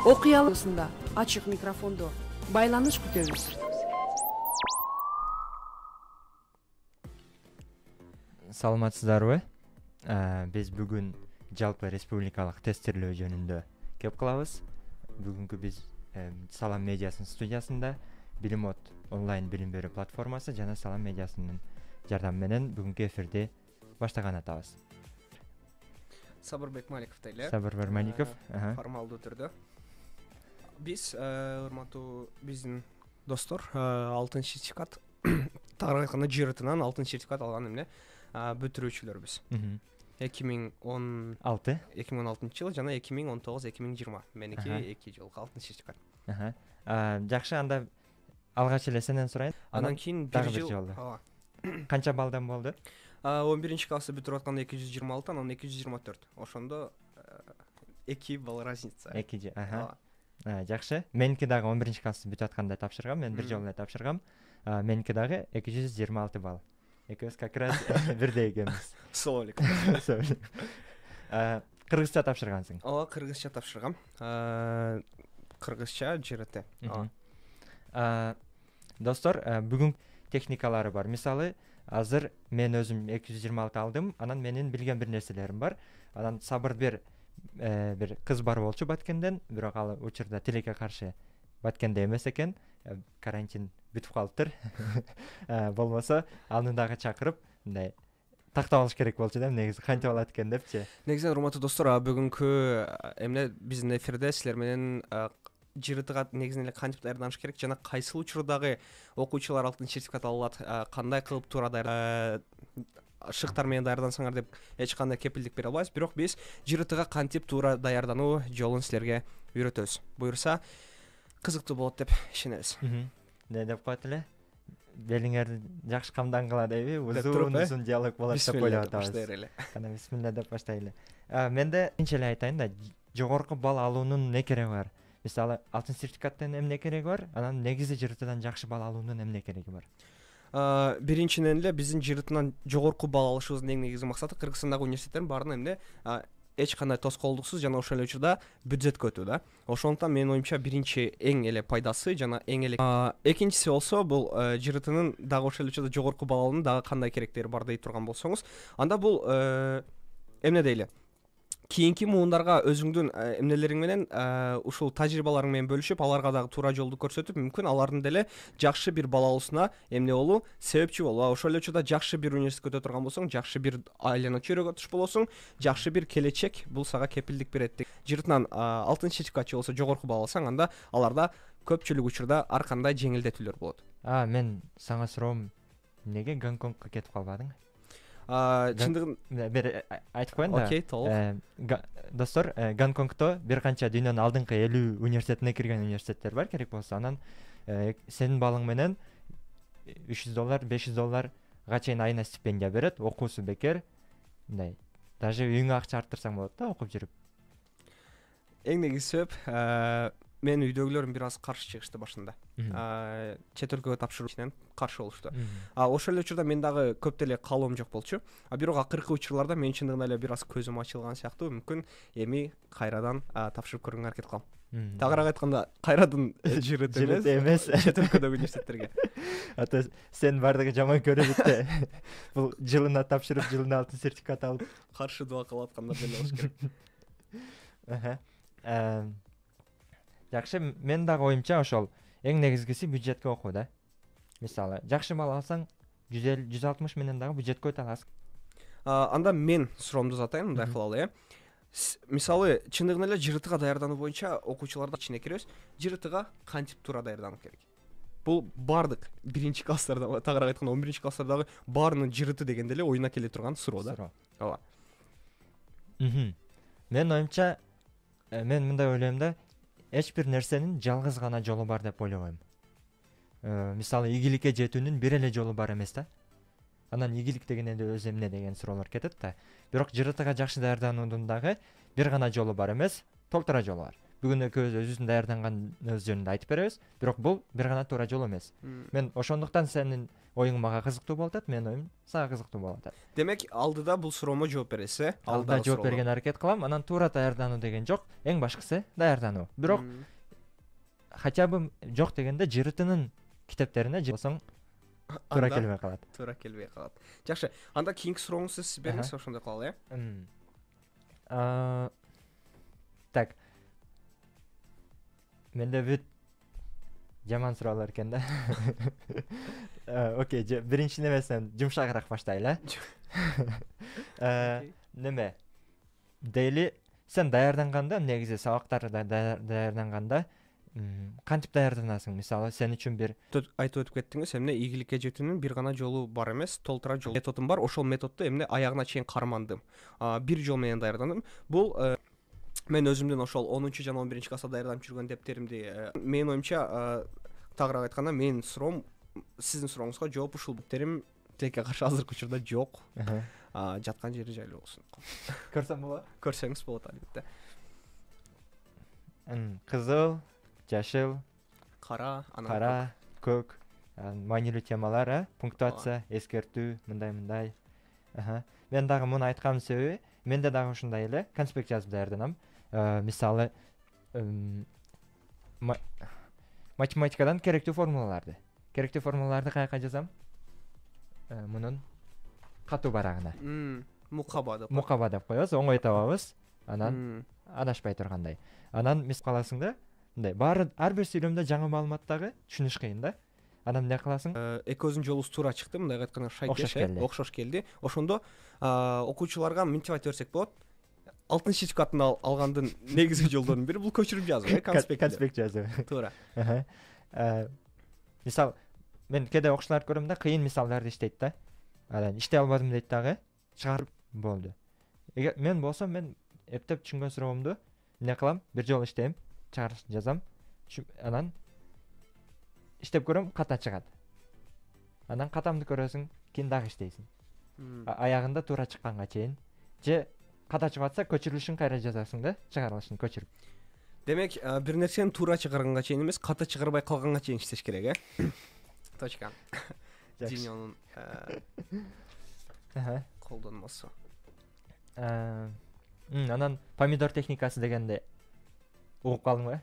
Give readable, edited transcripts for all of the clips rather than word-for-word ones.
окуяларында ачык микрофондо байланыш күтөбүз. Саламатсыздарбы? Биз бүгүн жалпы республикалык тестирлөө жөнүндө кеп кылабыз. Бүгүнкү биз Салам медиасынын студиясында Билимот онлайн билим берүү платформасы жана Салам медиасынын жардамы менен бүгүнкү эфирди баштаган атабыз. Сабырбек Маликов эле. Сабырбек Маликов, формалдуу түрдө. Биз урматтуу биздин достор 6-сертификат тагыраак айтканда жыртынан 6-сертификат алган эмне бүтүрүүчүлөрбүз. 2016 жыл жана 2019-2020 меники 2 жылга 6-сертификат. Жакшы, анда алгач эле сенен сурайын. Андан кийин 1 жыл. Канча баллдан болду? 11 классы бүтүрүп атканда 226, анан 224. Ошондо 2 балл разница. 2 жакшы. Меники дагы 11 классы бүтүп атканда тапшыргам, мен 1 жолу эле тапшыргам. Меники дагы 226 балл. Экөөбүз как раз бирдей экенбиз. Сол элек. Кыргызча тапшыргансың? Ооба, кыргызча тапшыргам. Кыргызча ЖРТ. Достор, бүгүн техникалары бар. Мисалы, азыр мен өзүм 226 алдым, анан менин билген бир нерселерим бар. Анан Сабыр бир кыз бар болчу Баткенден, бирок ал учурда тилекке каршы Баткенде эмес экен. Карантин бүтүп калыптыр. Болбосо аны дагы чакырып, мындай тактап алыш керек болчу да, негизи кантип алат экен депчи. Негизи урматтуу достор, бүгүнкү эмне биздин эфирде силер менен ЖРТга негизинен эле кантип даярданыш керек жана кайсыл учурдагы окуучулар 6-сертификат ала алат, кандай кылып туура шыктар менен даярдансаңар деп эч кандай кепилдик бере албайбыз. Бирок биз ЖРТга кантип туура даярдануу жолун силерге үйрөтөбүз. Буюрса кызыктуу болот деп ишенебиз. Не деп коет эле? Белиңерди жакшы камдангыла дейби? Узун диалог болот деп ойлоп атабыз. Кана бисмилла деп баштайлы. Менде биринчи эле айтайын да, жогорку балл алуунун не кереги бар? Мисалы, 6-сертификаттан эмне кереги бар? Анан негизи ЖРТдан жакшы балл алуунун эмне кереги бар? Биринчиден эле биздин ЖРТдан жогорку балл алышыбыздын эң негизги максаты Кыргызстандагы университеттердин баарына эмне эч кандай тоскоолдуксуз жана ошол эле учурда бюджетке өтүү да. Ошондуктан менин оюмча биринчи эң эле пайдасы жана эң эле экинчиси болсо бул ЖРТнын дагы ошол эле учурда жогорку балл алуунун дагы кандай керектери бар дей турган болсоңуз, анда бул эмне дейли? Кийинки муундарга өзүңдүн эмнелериң менен ушул тажрыйбаларың менен бөлүшүп, аларга дагы туура жолду көрсөтүп, мүмкүн алардын деле жакшы бир балл алуусуна эмне болуу, себепчи болуу. Ошол эле учурда жакшы бир университетке өтө турган болсоң, жакшы бир айлана чөйрөгө туш болосуң, жакшы бир келечек бул сага кепилдик берет. ЖРТнан 6-сертификатчы болсо жогорку балл алсаң, анда аларда көпчүлүк учурда ар кандай жеңилдетүүлөр болот. Мен сага суроом, эмнеге Гонконгко кетип калбадың? Чындыгын бир айтып коеюн да. Окей, толук. Достор, Гонконгто бир канча дүйнөнүн алдыңкы 50 университетине кирген университеттер бар, керек болсо. Анан сенин баллың менен $300, $500 чейин айына стипендия берет, окуусу бекер. Мындай, даже үйүңө акча арттырсаң болот да, окуп жүрүп. Эң негизги себеп менин үйдөгүлөрүм бир аз каршы чыгышты башында. Чет өлкөгө тапшыруучунан каршы болушту. Ошол эле учурда мен дагы көп деле каалоом жок болчу. Бирок акыркы учурларда мен чындыгында эле бир аз көзүм ачылган сыяктуу, мүмкүн эми кайрадан тапшырып көргөнгө аракет кылам. Тагыраак айтканда, кайрадан ЖРТ эмес, чет өлкөдөгү университеттерге. Ата сен бардыгы жаман көрүп да. Бул жылына тапшырып, жылына 6-сертификат алып, каршы дуа кылып аткандар деле болуш керек. Жакшы, мен дагы оюмча ошол эң негизгиси бюджетке окуу да. Мисалы, жакшы балл алсаң 150-160 менен дагы бюджетке өтө аласың. Анда мен суроомду узатайын, мындай кылалы, Мисалы, чындыгында эле ЖРТга даярдануу боюнча окуучуларды ичине киребиз. ЖРТга кантип туура даярдануу керек? Бул бардык биринчи класстарда, тагыраак айтканда 11 класстардагы баарынын ЖРТ дегенде эле оюна келе турган суроо да. Ооба. Мен оюмча, мен мындай ойлойм да, эч бир нерсенин жалгыз гана жолу бар деп ойлобойм. Мисалы, ийгиликке жетүүнүн бир эле жолу бар эмес да. Анан ийгилик деген эле өз эмне деген суроолор кетет да. Бирок ЖРТга жакшы даярдануунун дагы бир гана жолу бар эмес, толтура жолу бар. бүгүн экөөбүз өзүбүздүн даярданганыбыз жөнүндө айтып беребиз, бирок бул бир гана туура жол эмес. Мен ошондуктан сенин оюң мага кызыктуу болуп атат, менин оюм сага кызыктуу болуп атат. Демек алдыда бул суроомо жооп бересиз, Алдыда жооп берген аракет кылам, анан туура даярдануу деген жок, эң башкысы даярдануу. Бирок хотя бы жок дегенде жырытынын китептерине болсоң туура келбей калат. Туура келбей калат. Жакшы, анда кийинки сурооңузду сиз бериңиз, ошондой кылалы, Так. Менде бүт жаман суроолор экен да. Окей, биринчи немесинен жумшагыраак баштайлы. Неме? Дейли сен даярданганда, негизи сабактарда даярданганда кантип даярданасың? Мисалы, сен үчүн бир айтып өтүп кеттиңиз, эмне ийгиликке жетүүнүн бир гана жолу бар эмес, толтура жол методум бар. Ошол методду эмне аягына чейин кармандым. Бир жол менен даярдандым. Бул мен өзүмдүн ошол 10 жана 11 класста даярданып жүргөн дептеримди, менин оюмча, тагыраак айтканда, менин суроом сиздин сурооңузга жооп ушул. Дептерим тилекке каршы азыркы учурда жок. Жаткан жери жайлуу болсун. Көрсөм болот? Көрсөңүз болот албетте. Кызыл, жашыл, кара, көк, маанилүү темалар, пунктуация, эскертүү, мындай. Мен дагы муну айтканымдын себеби, менде дагы ушундай эле конспект жазып даярданам. Мисалы, математикадан керектүү формулаларды каяка жазам? Мунун катуу барагына. Мукаба деп коебуз, оңой табабыз. Анан адашпай тургандай. Анан мис каласың да, мындай ар бир сүйлөмдө жаңы маалыматтагы түшүнүш кыйын да. Анан эмне кыласың? Экөөбүздүн жолубуз туура чыкты, мындай айтканда окшош келди. Ошондо окуучуларга мынтип айтып берсек болот. Алтын сертификатын алгандын негизги жолдорунун бири бул көчүрүп жазуу, конспект жазуу. Туура. Мисал, мен кээде окуучуларды көрөм да, кыйын мисалдарды иштейт да. Анан иштей албадым дейт дагы, чыгарып болду. Мен болсом, мен эптеп түшүнгөн суроомду эмне кылам? Бир жолу иштейм, чыгарып жазам. Анан иштеп көрөм, ката чыгат. Анан катамды көрөсүң, кийин дагы иштейсиң. Аягында туура чыкканга чейин. Же ката чыгатса, көчүрүлүшүн кайра жазасың да, чыгарылышын көчүрүп. Демек, бир нерсени туура чыгарганга чейин эмес, ката чыгарбай калганга чейин иштеш керек, Точка. Диньонун колдонмосу. Анан помидор техникасы дегенде угуп калдыңбы?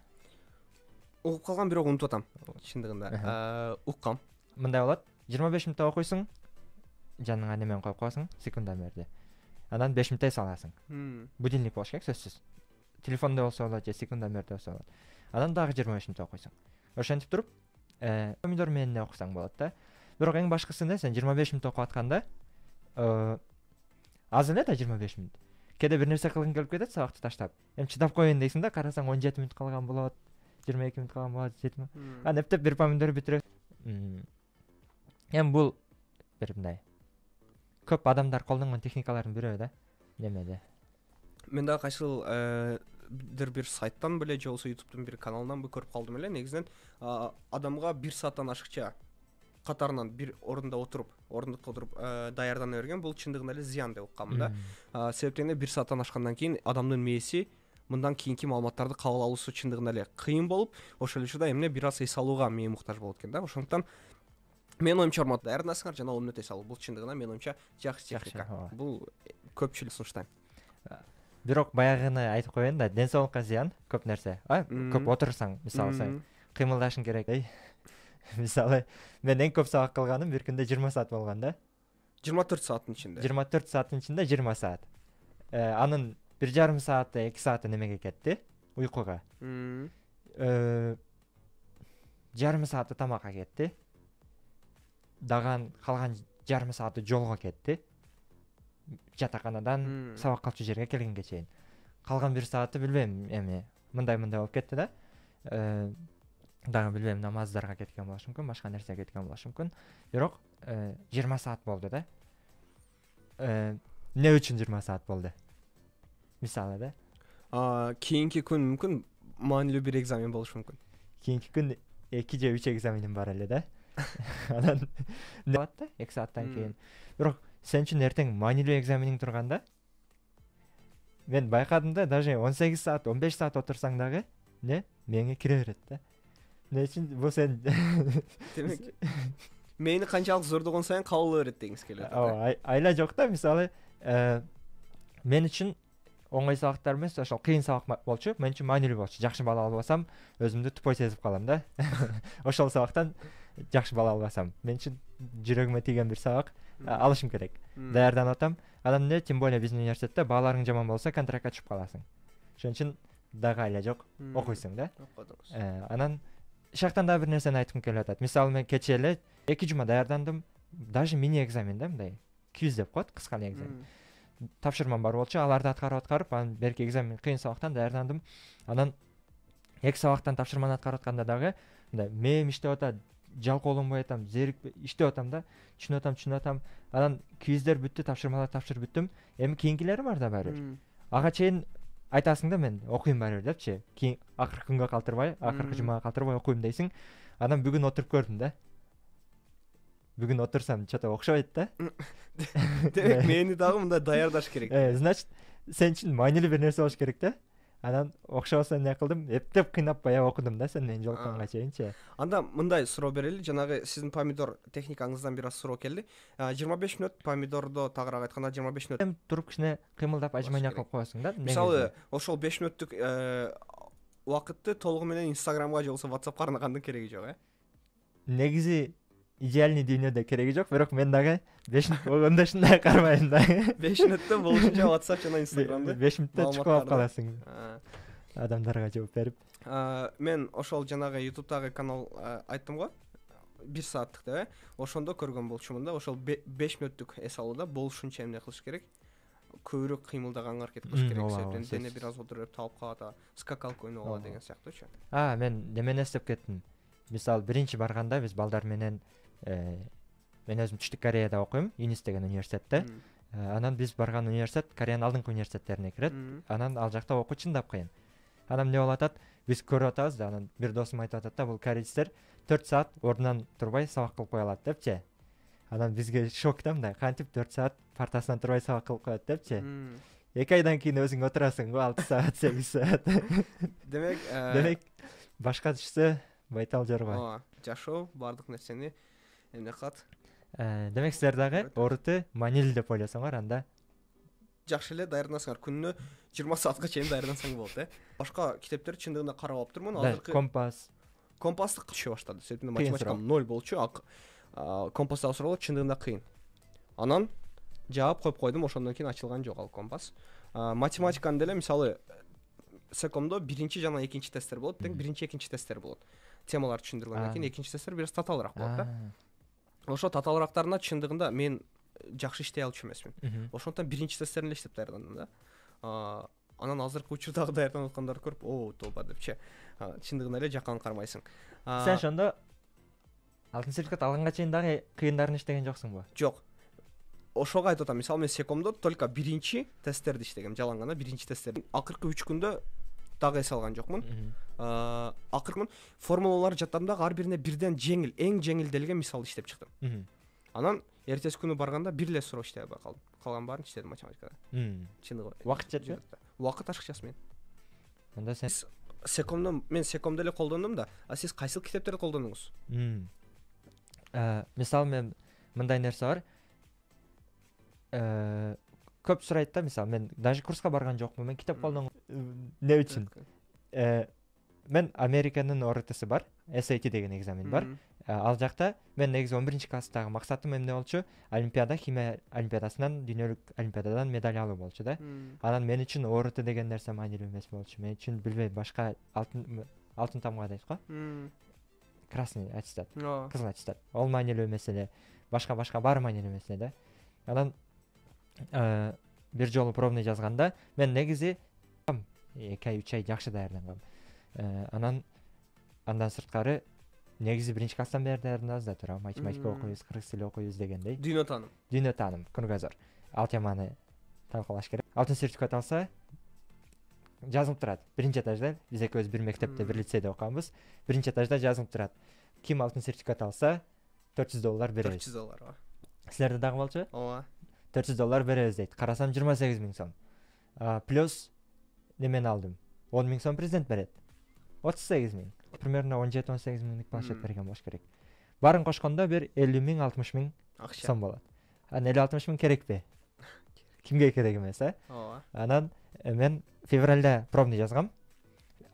Угуп калгам, бирок унутуп атам. Чындыгында уккам. Мындай болот. 25 мүнөт окуйсуң, жаныңа немен коюп коесуң, секундомерди. Анан 5 мүнөт саласың. Будильник болуш керек, сөзсүз. Телефондо болсо болот, же секундомерде болсо болот. Анан дагы 25 мүнөт окуйсуң. Ошентип туруп, помидор менен окусаң болот да. Бирок эң башкысы сен 25 мүнөт окуп атканда, аз эле да 25 мүнөт. Кээде бир нерсе кылгың келип кетет, сабакты таштап. Эми чыдап коеюн дейсиң да, карасаң 17 мүнөт калган болот, 22 мүнөт калган болот, 7 мүнөт. Анан эптеп бир помидор бүтүрөт. Эми бул бир мындай көп адамдар колдонгон техникалардын бирөө да. Немеде? Мен дагы кайсыл бир сайттан беле, же болбосо YouTube'дун бир каналынан көрүп калдым эле. Негизинен адамга 1 сааттан ашыкча катарынан бир орындукта отуруп даярдана берген. Бул чындыгында эле зыян деп уккам да. Себептен 1 сааттан ашкандан кийин адамдын мээси мындан кийинки маалыматтарды кабыл алуусу чындыгында эле кыйын болуп, ошол учурда эмне бир аз эс алууга мээ муктаж болот экен да. Ошондуктан мен оюмча даярданасыңар жана 10 мүнөт эс алуу, бул чындыгында мен оюмча жакшы техника. Бул көпчүлүк сунуштайм. Бирок баягыны айтып коеюн да, ден соолукка зыян көп нерсе. Көп отурсаң, мисалы сен кыймылдашың керек. Мисалы, мен эң көп сабак кылганым бир күндө 20 саат болгон да. 24 сааттын ичинде. 24 сааттын ичинде 20 саат. Анын 1,5 сааты, 2 сааты немеге кетти? Уйкуга. Жарым сааты тамакка кетти. Даган калган жарым сааты жолго кетти. Жатаканадан сабак кылчу жерге келгенге чейин. Калган 1 сааты билбейм, эми мындай болуп кетти да. Дагы билбейм, намаздарга кеткен болушу мүмкүн, башка нерсеге кеткен болушу мүмкүн. Бирок 20 саат болду да. Эмне үчүн 20 саат болду? Мисалы да. Кийинки күн мүмкүн маанилүү бир экзамен болушу мүмкүн. Кийинки күн 2 же 3 экзаменим бар эле да. Анан эмне болот да 2 сааттан кийин. Бирок сен үчүн эртең маанилүү экзамениң турганда, мен байкадым да, даже 18 саат, 15 саат отурсаң дагы не меңе кире берет да. Эмне үчүн бул сен Демек мени канчалык зордогон сайын кабыл берет дегиңиз келип атат. ооба айла жок да, мисалы мен үчүн оңой сабактар эмес, ошол кыйын сабак болчу, мен үчүн маанилүү болчу. Жакшы балл албасам өзүмдү тупой сезип калам да. Ошол сабактан жакшы балл албасам мен үчүн жүрөгүмө тийген бир сабак, алышым керек. Даярданып атам. Анан эмне, тем более биздин университетте бааларың жаман болсо контрактка чыгып каласың. Ошон үчүн дагы айла жок, окуйсуң да. Анан шактан да бир нерсени айткым келип атат. Мисалы мен кечээ эле 2 жума даярдандым. Даже мини экзамен да, мындай 200 деп коет, кыска эле экзамен. Тапшырмам бар болчу, аларды аткарып, анан берки экзамен кыйын сабактан даярдандым. Анан 2 сабактан тапшырманы аткарып атканда дагы мындай мээм иштеп атат, жалкоолонбой атам, зерикпей иштеп атам да, түшүнүп атам. Анан квиздер бүттү, тапшырмаларды тапшырып бүттүм. Эми кийинкилери бар да баары бир. Ага чейин айтасың да, мен окуйм баары бир депчи. Кийин акыркы күнгө калтырбай, акыркы жумага калтырбай окуйм дейсиң. Анан бүгүн отуруп көрдүм да. Бүгүн отурсам чото окшобойт да. Демек мени дагы мындай даярдаш керек. Значит, сен үчүн маанилүү бир нерсе болуш керек да. Анан окшобосо эмне кылдым? Эптеп кыйнап баягы окудум да, сен менен жолукканга чейинчи. Анда мындай суроо берели, жанагы сиздин помидор техникаңыздан бир аз суроо келди. 25 мүнөт помидордо тагыраак айтканда 25 мүнөт Туруп кичине кыймылдап ажмайна кылып коесуң да. Мисалы, ошол 5 мүнөттүк убакытты толугу менен Instagramга же болбосо WhatsAppка арнагандын кереги жок, Негизи идеальный дүйнөдө кереги жок, бирок мен дагы 5 мүнөт болгондо ушундай кармайм да. 5 мүнөттө болушунча WhatsApp жана Instagramда 5 мүнөттө чыгып алып каласың. каласың. Адамдарга жооп берип. Мен ошол жанагы YouTube'дагы канал айттым го. 1 сааттык деп, ошондо көргөн болчумун да, ошол 5 мүнөттүк эс алууда болушунча эмне кылыш керек? Көбүрөөк кыймылдаганга аракет кылыш керек. Себептен дене бир аз отуруп талып калат, скакалка ойноп алат деген сыяктуучу. Мен немени эстеп кеттим. Мисалы, биринчи барганда биз балдар менен мен өзүм Түштүк Кореяда окуйм, ЮНИС деген университетте. Анан биз барган университет Кореянын алдыңкы университеттерине кирет. Анан ал жакта окуу чындап кыйын. Анан эмне болуп атат? Биз көрүп атабыз да, анан бир досум айтып атат да, бул кореецтер 4 саат ордунан турбай сабак кылып кое алат депчи. Анан бизге шок да, мындай кантип 4 саат партасынан турбай сабак кылып коет депчи. 2 айдан кийин өзүң отурасың го 6 саат, 8 саат. Демек башка түшсө байтал жорго. Жашоо бардык нерсени эмне кылат? Демек силер дагы оруту маанилүү деп ойлосоңор, анда жакшы эле даярданасыңар. Күнүнө 20 саатка чейин даярдансаң болот, Башка китептерди чындыгында карап алып турмун. Азыркы компасты түшө баштады. Себеби математикам 0 болчу. Компаста суроо чындыгында кыйын. Анан жаап коюп койдум, ошондон кийин ачылган жок ал компас. Математиканы деле мисалы секомдо биринчи жана экинчи тесттер болот, тең биринчи, экинчи тесттер болот. Темалар түшүндүргөндөн кийин экинчи тесттер бир татаалыраак болот да. Ошо татаалырактарына чындыгында мен жакшы иштей алчу эмесмин. Ошондон биринчи тесттерин эле иштеп даярдандым да. Анан азыркы учурдагы даярданып аткандарды көрүп, тоба депчи. Чындыгында эле жаккан кармайсың. Сен ошондо алтын сертификат алганга чейин дагы кыйындарын иштеген жоксуңбу? Жок. Ошого айтып атам, мисалы мен секомдо только биринчи тесттерди иштегем, жалаң гана биринчи тесттерди. Акыркы 3 күндө дагы эс алган жокмун. Акыркы формулалар жаттамдагы ар бирине бирден жеңил, эң жеңилделген мисал иштеп чыктым. Анан эртеси күнү барганда бир эле суроо иштей албай калдым. Калган баарын иштедим математикада. Чындыгы. Убакыт жетпи? Убакыт ашыкчасы мен. Анда сен мен секомдо эле колдондум да, сиз кайсыл китептерди колдондуңуз? Мисалы мен мындай нерсе бар. Көп сурайт да, мисалы мен даже курска барган жокмун, мен китеп колдонгом эмне үчүн? Мен Американын орутусу бар, SAT деген экзамен бар. Ал жакта мен негизи 11 класстагы максатым эмне болчу? Олимпиада, химия олимпиадасынан, дүйнөлүк олимпиададан медаль алуу болчу да. Анан мен үчүн оруту деген нерсе маанилүү эмес болчу. Мен үчүн билбейм, башка алтын тамга дейт го. Красный аттестат, кызыл аттестат. Ол маанилүү эмес эле. Башка баары маанилүү эмес эле да. Анан бир жолу пробный жазганда мен негизи 2 ай 3 ай жакшы даярдангам. Андан сырткары негизи биринчи класстан бери даярданабыз да тура. Математика окуйбуз, кыргыз тили окуйбуз дегендей. Дүйнө тааным, кругозор. Ал теманы талкуулаш керек. Алтын сертификат алса жазылып турат. Биринчи этажда, биз экөөбүз бир мектепте, бир лицейде окуганбыз. Биринчи этажда жазылып турат. Ким алтын сертификат алса $400 беребиз. $400. Силерде дагы болчу? Ооба. $400 беребиз дейт. Карасам 28 000 сом. Плюс немени алдым. 10 000 сом президент берет. 38 миң. Примерно 17-18 миңдик планшет берген болуш керек. Барын кошкондо бир 50 миң, 60 миң сом болот. Анан 50-60 миң керекпи? Кимге керек эмес, Ооба. Анан мен февралда пробный жазгам.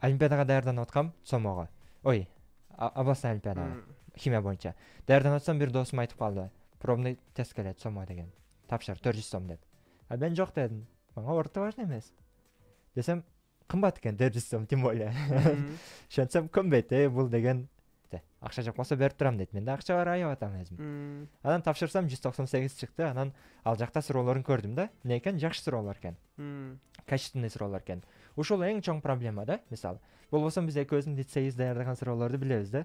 Олимпиадага даярданып аткам Сомого. Ой, областной олимпиадага. Химия боюнча. Даярданып атсам бир досум айтып калды. Пробный тест келет Сомо деген. Тапшыр 400 сом деп. Мен жок дедим. Мага орто важный эмес. Десем, кымбат экен 400 сом, тем более. Шентсем кымбет, бул деген. Акча жок болсо берип турам дейт. Менде акча бар, аябай атам өзүм. Анан тапшырсам 198 чыкты. Анан ал жакта суроолорун көрдүм да. Эмне экен? Жакшы суроолор экен. Качественный суроолор экен. Ушул эң чоң проблема да, мисалы. Болбосо биз экөөбүздүн лицейибиз даярдаган суроолорду билебиз да.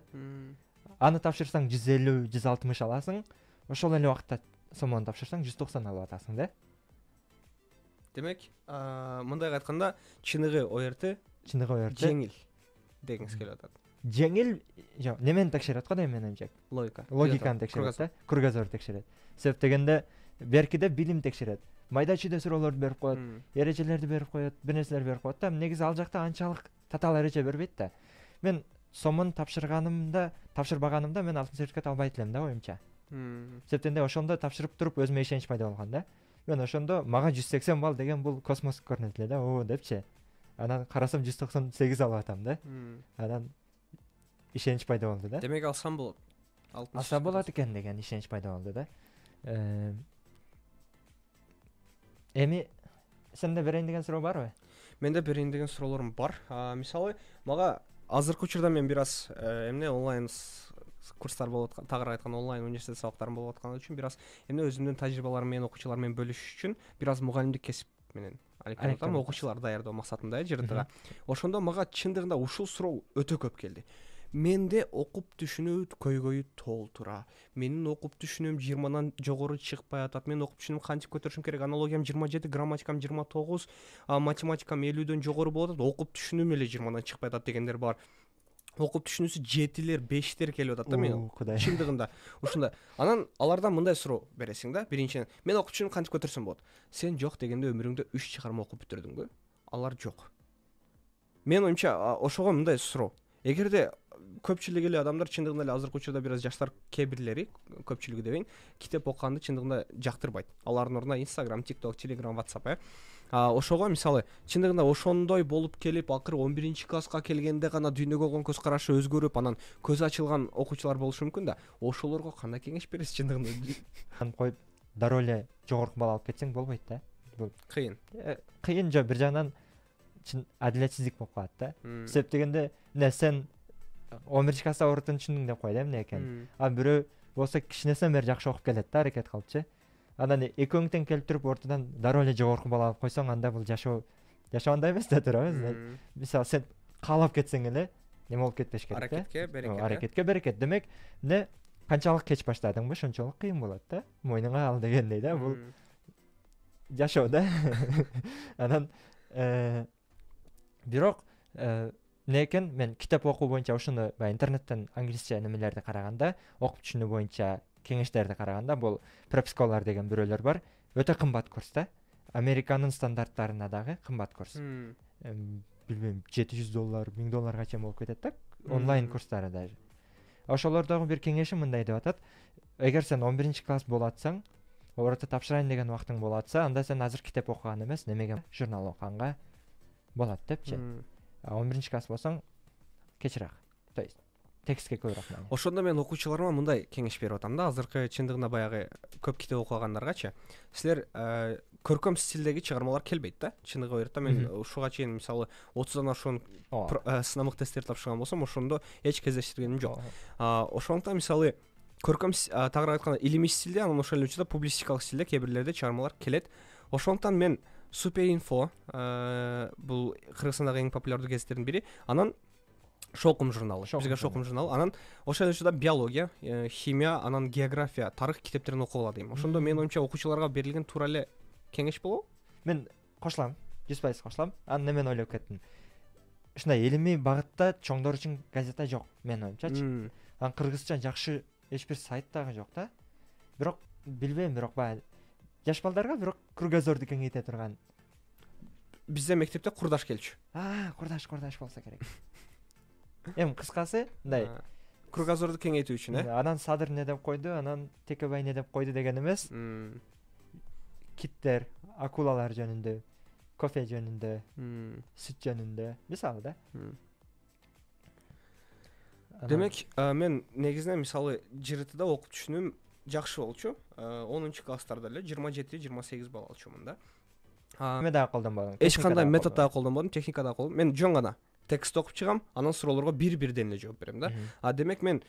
Аны тапшырсаң 150, 160 аласың. Ошол эле убакытта Сомону тапшырсаң 190 алып атасың да. Демек, мындайга айтканда, чыныгы ОРТ жеңил дегиңиз келип атат. Жеңил, жок, немени текшерет го дейм мен эмчек. Логиканы текшерет да. Кругозор текшерет. Себеп дегенде беркиде билим текшерет. Майда чүйдө суроолорду берип коет, эрежелерди берип коет, бир нерселер берип коет да. Негизи ал жакта анчалык татаал эреже бербейт да. Мен Сомон тапшырбаганымда мен алтын сертификат албайт элем да оюмча. Себептен ошондо тапшырып туруп өзүмө ишенич пайда болгон да. Мен ошондо мага 180 балл деген бул космос көрүнөт эле да. О депчи. Анан карасам 198 алып атам да. Анан ишенич пайда болду да. Демек алсам болот. Алса болот экен деген ишенич пайда болду да. Эми сенде берейин деген суроо барбы? Менде берейин деген суроолорум бар. Мисалы, мага азыркы учурда мен бир аз онлайн курстар болуп аткан, тагыраак айтканда онлайн университет сабактарым болуп аткан үчүн бир аз өзүмдүн тажрыйбаларым менен окуучулар менен бөлүшүш үчүн бир аз мугалимдик кесип менен окуучулар даярдоо максатында жыртыга. Ошондо мага чындыгында ушул суроо өтө көп келди. Менде окуп түшүнүү көйгөйү толтура. Менин окуп түшүнүүм 20-нан жогору чыкпай атат. Мен окуп түшүнүүм кантип көтөрүшүм керек? Аналогиям 27, грамматикам 29, математикам 50дөн жогору болот. Окуп түшүнүүм эле 20-нан чыкпай атат дегендер бар. Окуп түшүнүүсү 7-лер, 5-тер келип атат да мен. Чындыгында ушундай. Анан алардан мындай суроо бересиң да. Биринчиден, мен окуп түшүнүүм кантип көтөрсөм болот? Сен жок дегенде өмүрүңдө 3 чыгарма окуп бүтүрдүңбү? Алар жок. Мен оюмча ошого мындай суроо. Эгерде көпчүлүк эле адамдар чындыгында эле азыркы учурда бир аз жаштар кээ-бирлери, көпчүлүгү дебейин, китеп окуганды чындыгында жактырбайт. Алардын ордуна Instagram, TikTok, Telegram, WhatsApp ошого мисалы чындыгында ошондой болуп келип, акыры 11-класска келгенде гана дүйнөгө болгон көз карашы өзгөрүп, анан көзү ачылган окуучулар болушу мүмкүн да. Ошолорго кандай кеңеш бересиз чындыгында? Коюп, дароо эле жогорку балл алып кетсең болбойт да. Бул кыйын. Кыйын жок, бир жагынан адилетсиздик болуп калат да. Себеп дегенде, сен 11-класста орутун түшүндүң деп кой да эмне экен. Бирөө болсо кичинесинен бери жакшы окуп келет да, аракет кылыпчы. Анан экөөң тең келип туруп ортодон дароо эле жогорку балл алып койсоң, анда бул жашоогандай эмес да туурабы? Мисалы сен каалап кетсең эле неме болуп кетпеш керек да. Аракетке берекет. Аракетке берекет. Демек, канчалык кеч баштадыңбы, ошончолук кыйын болот да. Мойнуңа ал дегендей да, бул жашоо да. Анан бирок эмне экен, мен китеп окуу боюнча ушуну интернеттен англисче немелерди караганда, окуп түшүнүү боюнча кеңештерди караганда, бул преп-сколар деген бирөөлөр бар. Өтө кымбат курс да. Американын стандарттарына дагы кымбат курс. Билбейм, $700, $1000 чейин болуп кетет да, онлайн курстары даже. Ошолордогу бир кеңешим мындай деп атат: эгер сен 11-класс болатсаң, орто тапшырайын деген убактың болатса, анда сен азыр китеп окуган эмес, немеге журнал окуганга болот депчи. 11-класс болсоң кечирээк. То есть текстке көбүрөөк маани. Ошондо мен окуучуларыма мындай кеңеш берип атам да, азыркы чындыгында баягы көп китеп окугандаргачы. Силер көркөм стилдеги чыгармалар келбейт да. Чындыгы оюртта мен ушуга чейин мисалы 30дан ашуун сынамык тесттерди тапшырган болсом, ошондо эч кездештиргеним жок. Ошондуктан мисалы көркөм тагыраак айтканда илимий стилде, анан ошол эле учурда публицистикалык стилде кээ бирлерде чыгармалар келет. Ошондуктан мен Суперинфо, бул Кыргызстандагы эң популярдуу гезиттердин бири, анан Шокум журналы. Бизге Шокум журналы. Анан ошол эле учурда биология, химия, анан география, тарых китептерин окугула дейм. Ошондо мен оюмча окуучуларга берилген туура эле кеңеш болобу? Мен кошулам, 100% кошулам. Анан немен ойлоп кеттим. Ушундай илимий багытта чоңдор үчүн газета жок, мен оюмчачы. Анан кыргызча жакшы эч бир сайт дагы жок да. Бирок билбейм, бирок баягы жаш балдарга бирок кругозорду кеңейте турган. Бизде мектепте курдаш келчү. Курдаш болсо керек. эми кыскасы мындай кругозорду кеңейтүү үчүн анан садыр не деп койду, анан текебай не деп койду деген эмес. Киттер, акулалар жөнүндө, кофе жөнүндө, сүт жөнүндө мисалы да. Демек, мен негизинен мисалы ЖРТда окуп түшүнүм жакшы болчу. 10-класстарда эле 27-28 балл алчумун да. Эме дагы колдонбодум. Эч кандай метод дагы колдонбодум, техника дагы колдонбодум. Мен жөн гана текст окуп чыгам, анан суроолорго бир-бирден эле жооп берем да. Демек мен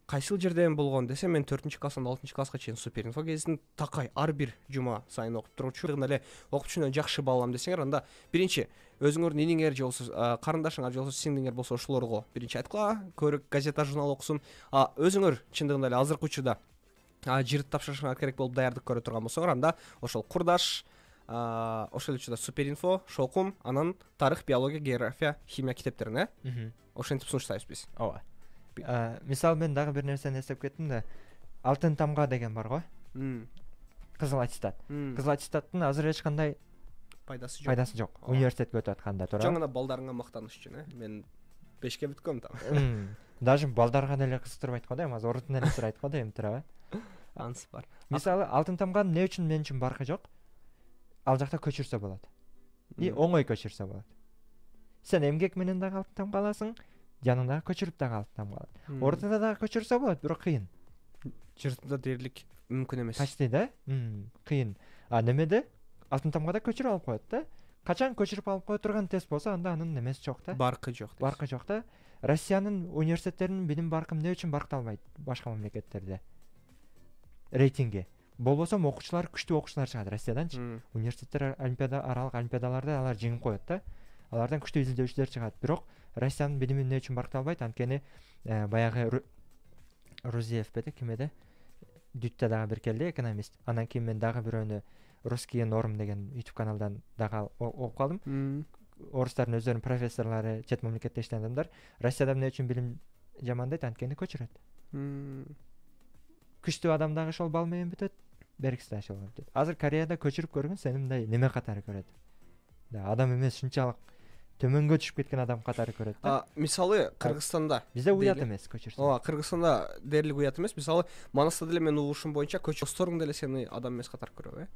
кайсыл жерден болгон десем, мен 4-класстан 6-класска чейин супер инфо гезитин такай ар бир жума сайын окуп турчу. Эле окуп түшүнөн жакшы балл алам десеңер, анда биринчи өзүңөрдүн иниңер же болбосо карындашыңар же болбосо сиңдиңер болсо ошолорго биринчи айткыла, көрүк, газета, журнал окусун. Өзүңөр чындыгында эле азыркы учурда ЖРТ тапшырышыңар керек болуп даярдык көрө турган болсоңор, анда ошол курдаш, ошол учурда супер инфо, шокум, анан тарых, биология, география, химия китептерин ошентип сунуштайбыз биз. Ооба. Мисалы мен дагы бир нерсени эстеп кеттим да. Алтын тамга деген бар го. Кызыл аттестат. Кызыл аттестаттын азыр эч кандай пайдасы жок. Университетке өтүп атканда туура. Жаңы балдарыңа мактаныш үчүн, мен 5ке бүткөм там. Даже балдарга деле кызыктырбайт го да, эми азыр орутун эле сурайт го да, эми туурабы? Ансы бар. Мисалы алтын тамганын эмне үчүн мен үчүн баркы жок? Ал жакта көчүрсө болот. И оңой көчүрсө болот. Сен эмгек менен дагы алтын тамга аласың, жаныңдагы көчүрүп дагы алтын тамга алат. Ортодо дагы көчүрсө болот, бирок кыйын. ЖРТда дээрлик мүмкүн эмес. Почти да? Кыйын. Немеде алтын тамгада көчүрүп алып коет да. Качан көчүрүп алып кое турган тест болсо, анда анын немеси жок да. Баркы жок. Баркы жок да. Россиянын университеттеринин билим баркы эмне үчүн баркталбайт башка мамлекеттерде? Рейтинги. Болбосо окуучулар күчтүү окуучулар чыгат Россияданчы. Университеттер аралык олимпиадаларда алар жеңип коет да. Алардан күчтүү изилдөөчүлөр чыгат. Бирок Россиянын билими эмне үчүн баркталбайт? Анткени баягы Рузиев беде ким эди? Дүттө дагы бир келди, экономист. Анан кийин мен дагы бирөөнү Русские норм деген YouTube каналдан дагы окуп калдым. Орустардын өздөрүнүн профессорлору чет мамлекетте иштеген адамдар Россияда эмне үчүн билим жаман дейт? Анткени көчүрөт. Күчтүү адам дагы ошол балл менен бүтөт, беркиси дагы ошол бүтөт. Азыр Кореяда көчүрүп көргөн сени мындай неме катары көрөт. Адам эмес, ушунчалык төмөнгө түшүп кеткен адам катары көрөт да. Мисалы Кыргызстанда бизде уят эмес көчүрсө. Ооба, Кыргызстанда дээрлик уят эмес. Мисалы Манаста деле мен угушум боюнча досторуң деле сени адам эмес катары көрөбү,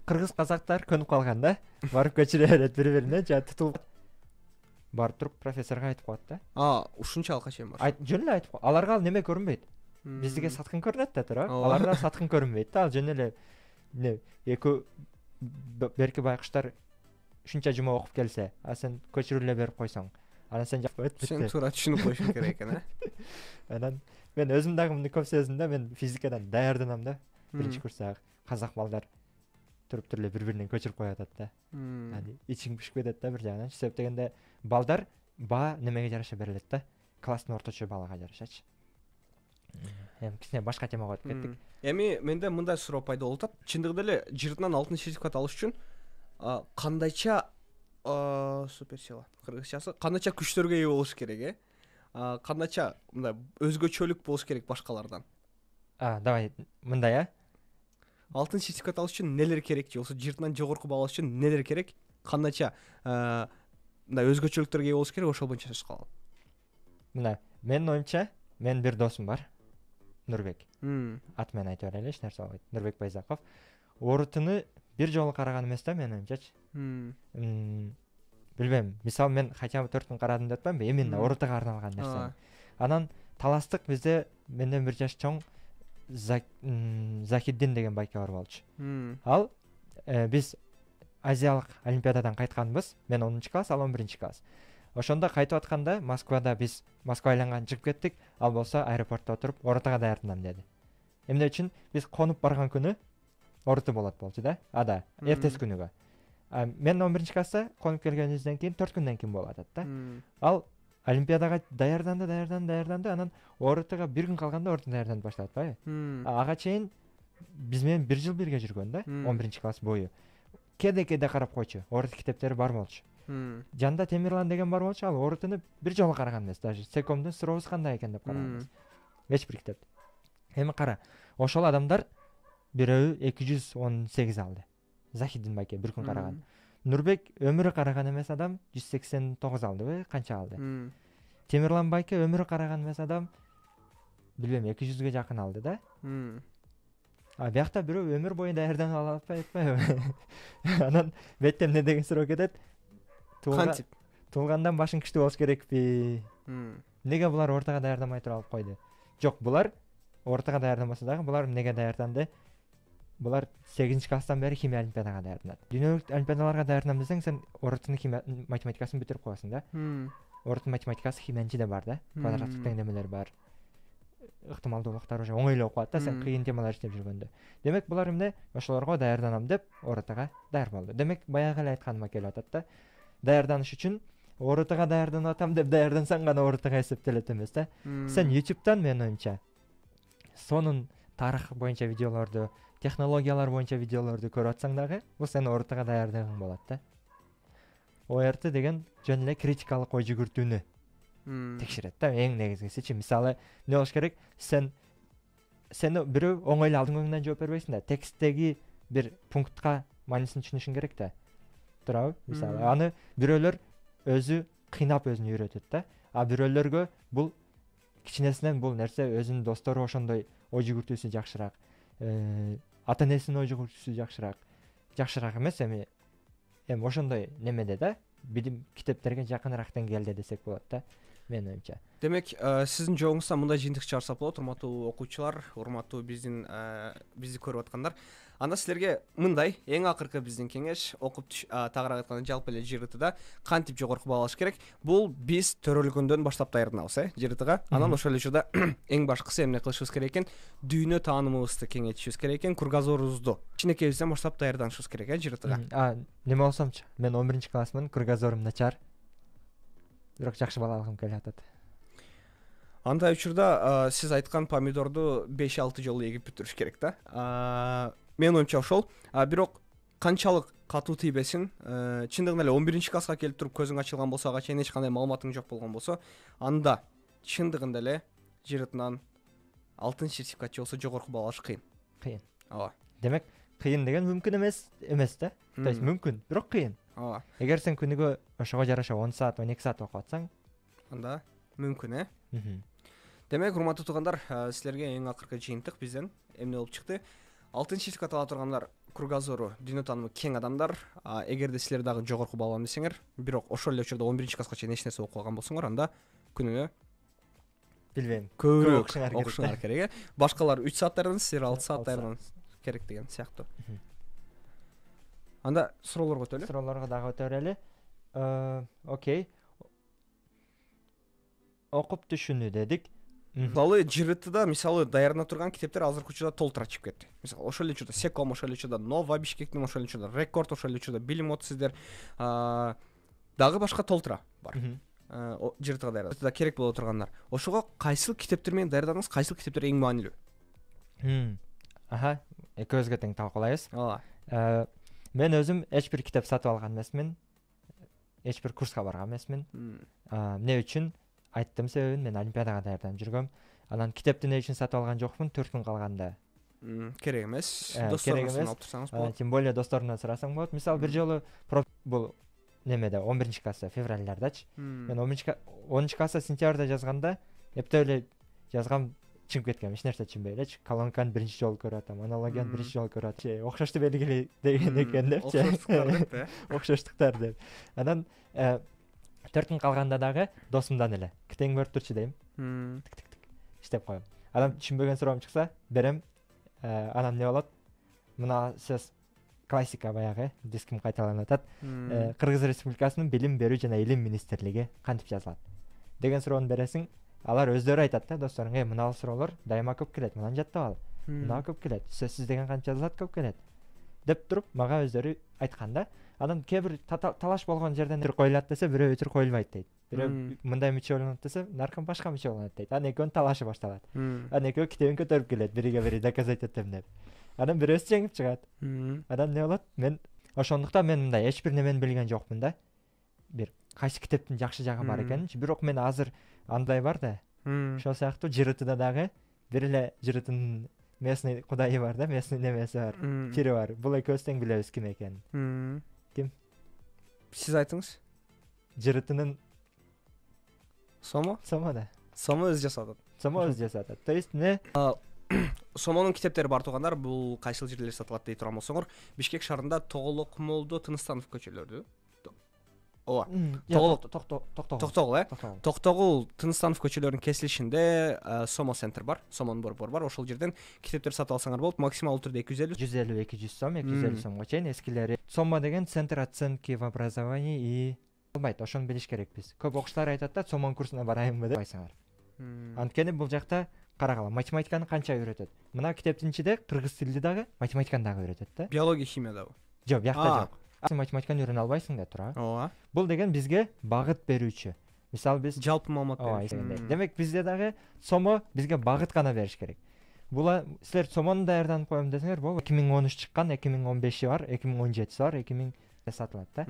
Кыргыз казактар көнүп калган да. Барып көчүрө берет бири-бирине, жана тутулуп барып туруп профессорго айтып коет да. Ушунчалыкка чейин бар. Жөн эле айтып кой. Аларга ал неме көрүнбөйт. Биздиге саткын көрүнөт да, туура. Аларга саткын көрүнбөйт да. Ал жөн эле эки берки байкуштар ушунча жума окуп келсе, сен көчүрүп эле берип койсоң, анан сен жакпайт. Сен туура түшүнүп коюшуң керек экен, Анан мен өзүм дагы мындай көп сездим да, мен физикадан даярданам да. Биринчи курстагы казак балдар туруп эле бири-биринен көчүрүп коюп атат да. Ичиң бишип кетет да бир жагынан. Себеп дегенде балдар баа немеге жараша берилет да. Класстын орточо балага жарашачы. Эми кичине башка темага өтүп кеттик. Эми менде мындай суроо пайда болуп атат. Чындыгында эле ЖРТнан алтын сертификат алыш үчүн кандайча суперсила кыргызчасы кандайча күчтөргө ээ болуш керек, кандайча мындай өзгөчөлүк болуш керек башкалардан? Давай мындай, Алтын сертификат алыш үчүн нелер керек же болбосо ЖРТнан жогорку балл алыш үчүн нелер керек? Кандайча мындай өзгөчөлүктөргө ээ болуш керек, ошол боюнча сөз кылалы. Мына менин оюмча, менин бир досум бар, Нурбек. Ат менен айта берели, эч нерсе болбойт. Нурбек Байзаков. Орутуну бир жолу караган эмес да, менин оюмчачы. Билбейм, мисалы мен хотя бы 4 карадым деп атпаймынбы, именно орутуга арналган нерсе. Анан таластык бизде менден бир жаш чоң Захиддин деген байке бар болчу. Ал биз Азиялык олимпиададан кайтканбыз. Мен 10-класс, ал 11-класс. Ошондо кайтып атканда Москвада биз Москва айланган чыгып кеттик. Ал болсо аэропортто отуруп орутуга даярданам деди. Эмне үчүн? Биз конуп барган күнү оруту болот болчу да. Эртеси күнүгө. Мен 11-класста конуп келгенибизден кийин 4 күндөн кийин болуп атат да. Ал олимпиадага даярданды, анан орутуга бир күн калганда оруту даярданып баштап атпайбы? Ага чейин биз менен бир жыл бирге жүргөн да, 11-класс бою. Кеде карап койчу, орут китептери бар болчу. Жанда Темирлан деген бар болчу, ал орутуну бир жолу караган эмес, даже секомдун сурообуз кандай экен деп караган эмес. Эч бир китеп. Эми кара, ошол адамдар бирөө 218 алды. Захиддин байке бир күн караган. Нурбек өмүрү караган эмес адам 189 алдыбы, канча алды? Темирлан Байке өмүрү караган эмес адам, билбейм, 200ге жакын алды да. Биякта бирөө өмүр бою даярданып алып атпайбы? Анан беттен эмне деген суроо кетет? Кантип? Туулгандан башың күчтүү болуш керекпи? Неге булар ортага даярдамай туруп алып койду? Жок, булар ортага даярдамаса дагы булар эмнеге даярданды? Булар 8-класстан бери химия олимпиадага даярданат. Дүйнөлүк олимпиадаларга даярданам десең, сен орутун химия математикасын бүтүрүп коесуң да. Орутун математикасы химиянчы да бар да. Квадраттык теңдемелер бар. Ыктымалдуулуктар уже оңойлоп калат да, сен кыйын темалар иштеп жүргөндө. Демек булар эмне? Ошолорго даярданам деп орутага даяр болду. Демек баягы эле айтканыма келип атат да. Даярданыш үчүн орутага даярданып атам деп даярдансаң гана орутага эсептелет эмес да. Сен YouTube'дан менин оюмча сонун тарых боюнча видеолорду, технологиялар боюнча видеолорду көрүп атсаң дагы, бул сени орутага даярдагың болот да. ОРТ деген жөн эле критикалык ой жүгүртүүнү текшерет да. Эң негизгисичи, мисалы, эмне болуш керек? Сени бирөө оңой эле алдын көңүнөн жооп бербейсиң да. Тексттеги бир пунктка маанисин түшүнүшүң керек да. Туурабы? Мисалы, аны бирөөлөр өзү кыйнап өзүн үйрөтөт да. А бирөөлөргө бул кичинесинен бул нерсе өзүнүн достору ошондой ой жүгүртүүсү жакшыраак, ата энесинин ой жүгүртүүсү жакшыраак эмес, эми ошондой немеде да, билим китептерге жакыныраак деңгээлде десек болот да, менин оюмча. Демек, сиздин жогуңузда мындай жыйынтык чыгарсак болот, урматтуу окуучулар, урматтуу бизди көрүп аткандар. Анда силерге мындай, эң акыркы биздин кеңеш, окуп тагыраак айтканда жалпы эле ЖРТда кантип жогорку баа алыш керек? Бул биз төрөлгөндөн баштап даярданабыз, ЖРТга. Анан ошол эле учурда эң башкысы эмне кылышыбыз керек экен? Дүйнө таанымыбызды кеңейтишибиз керек экен, кругозорубузду кичинекейибизден баштап даярданышыбыз керек ЖРТга. Неме болсомчу, мен 11-классмын, кругозорум начар. Бирок жакшы бала алгым келип атат. Андай учурда сиз айткан помидорду 5-6 жолу эгип бүтүрүш керек да. Менин оюмча ошол. Бирок канчалык катуу тийбесин, чындыгында эле 11-класска келип туруп көзүң ачылган болсо, ага чейин эч кандай маалыматың жок болгон болсо, анда чындыгында эле ЖРТнан алтын сертификат же болсо жогорку баа алыш кыйын. Кыйын. Ооба. Демек, кыйын деген мүмкүн эмес да. То есть мүмкүн, бирок кыйын. Ооба. Эгер сен күнүгө ошого жараша 10 саат, 12 саат окуп атсаң, анда мүмкүн, Демек, урматтуу туугандар, силерге эң акыркы жыйынтык бизден эмне болуп чыкты? Алтын сертификат ала тургандар кругозору, дүйнө таанымы кең адамдар. Эгерде силер дагы жогорку баа алам десеңер, бирок ошол эле учурда 11-класска чейин эч нерсе окуп алган болсоңор, анда күнүнө билбейм, көбүрөөк окушуңар керек. Башкалар 3 саат даярданса, силер 6 саат даярданыңыз керек деген сыяктуу. Анда суроолорго өтөлү. Суроолорго дагы өтө берели. Окей. Окуп түшүнүү дедик. Мисалы, ЖРТда мисалы даярдана турган китептер азыркы учурда толтура чыгып кетти. Мисалы, ошол эле учурда Секом, ошол эле учурда Нова Бишкектин, ошол эле учурда Рекорд, ошол эле учурда Билим от сиздер, дагы башка толтура бар. ЖРТга даярдана керек боло тургандар. Ошого кайсыл китептер менен даярдадыңыз? Кайсыл китептер эң маанилүү? Экөөбүзгө тең талкуулайбыз. Ооба. Мен өзүм эч бир китеп сатып алган эмесмин. Эч бир курска барган эмесмин. Эмне үчүн? Айттым себебин, мен олимпиадага даярданып жүргөм. Анан китепти эмне үчүн сатып алган жокмун? 4 күн калганда. Керек эмес. Досторунуздан алып турсаңыз болот. Тем более досторумдан сурасаң болот. Мисалы, бир жолу бул немеде 11-класста, февралдардачы. Мен 10-класста сентябрда жазганда, эптеп эле жазгам, чыгып кеткем, эч нерсе түшүнбөй элечи. Колонканы биринчи жолу көрүп атам, монологияны биринчи жолу көрүп атам. Окшошту белгилей деген экен депчи. Окшоштуктар деп. Анан 4 күн калганда дагы досумдан эле китең көрүп турчу дейм. Иштеп коем. Анан түшүнбөгөн суроом чыкса, берем. Анан эмне болот? Мына сөз классика баягы, диским кайталанып атат. Кыргыз Республикасынын Билим берүү жана Илим министрлиги кантип жазылат деген суроону бересиң. Алар өздөрү айтат да, досторуңа, мына суроолор дайыма көп келет, мынаны жаттап ал. Мына көп келет, сөзсүз деген кантип жазылат, көп келет деп туруп, мага өздөрү айткан да. Анан кээ бир талаш болгон жерден бир коюлат десе, бирөө өтүр коюлбайт дейт. Бирөө мындай мүчө болот десе, наркын башка мүчө болот дейт. Анан экөөнүн талашы башталат. Анан экөө китебин көтөрүп келет, бириге бири доказать этем деп. Анан бирөөсү жеңип чыгат. Анан эмне болот? Мен ошондуктан мен мындай эч бир немени билген жокмун да. Бир кайсы китептин жакшы жагы бар экенин, бирок мен азыр андай бар да. Ошол сыяктуу ЖРТда дагы бир эле ЖРТнын местный кудайы бар да, местный немеси бар, пири бар. Бул экөөбүз тең билебиз ким экенин. Ким? Сиз айтыңыз. ЖРТнын Сомо да. Сомо өзү жасап атат. Сомо өзү жасап атат. То есть эмне? Сомонун китептери бар туугандар, бул кайсыл жерлерде сатылат дей турган болсоңор, Бишкек шаарында Тоголок-Молдо, Тыныстанов көчөлөрдү. Ооба. Токтогул, Токтогул, Тыныстанов көчөлөрүнүн кесилишинде Сомо центр бар, Сомонун борбору бар. Ошол жерден китептер сатып алсаңар болот. Максималдуу түрдө 250 сом, 250 сомго чейин эскилери. Сомо деген центр оценки в образовании и болбойт, ошону билиш керекпиз. Көп окуучулар айтат да, Сомонун курсуна барайынбы деп байсаңар. Анткени бул жакта карагыла, математиканы канча үйрөтөт. Мына китептин ичинде кыргыз тилди дагы, математиканы дагы үйрөтөт да. Биология, химия дагы. Жок, биякта жок. Сен математиканы үйрөнө албайсың да, туура. Ооба. Бул деген бизге багыт берүүчү. Мисалы биз жалпы маалымат берүүчү. Демек бизде дагы Сомо бизге багыт гана бериш керек. Була силер Сомону даярданып коем десеңер, бул 2013 чыккан, 2015 бар, 2017 бар, 2000 сатылат да.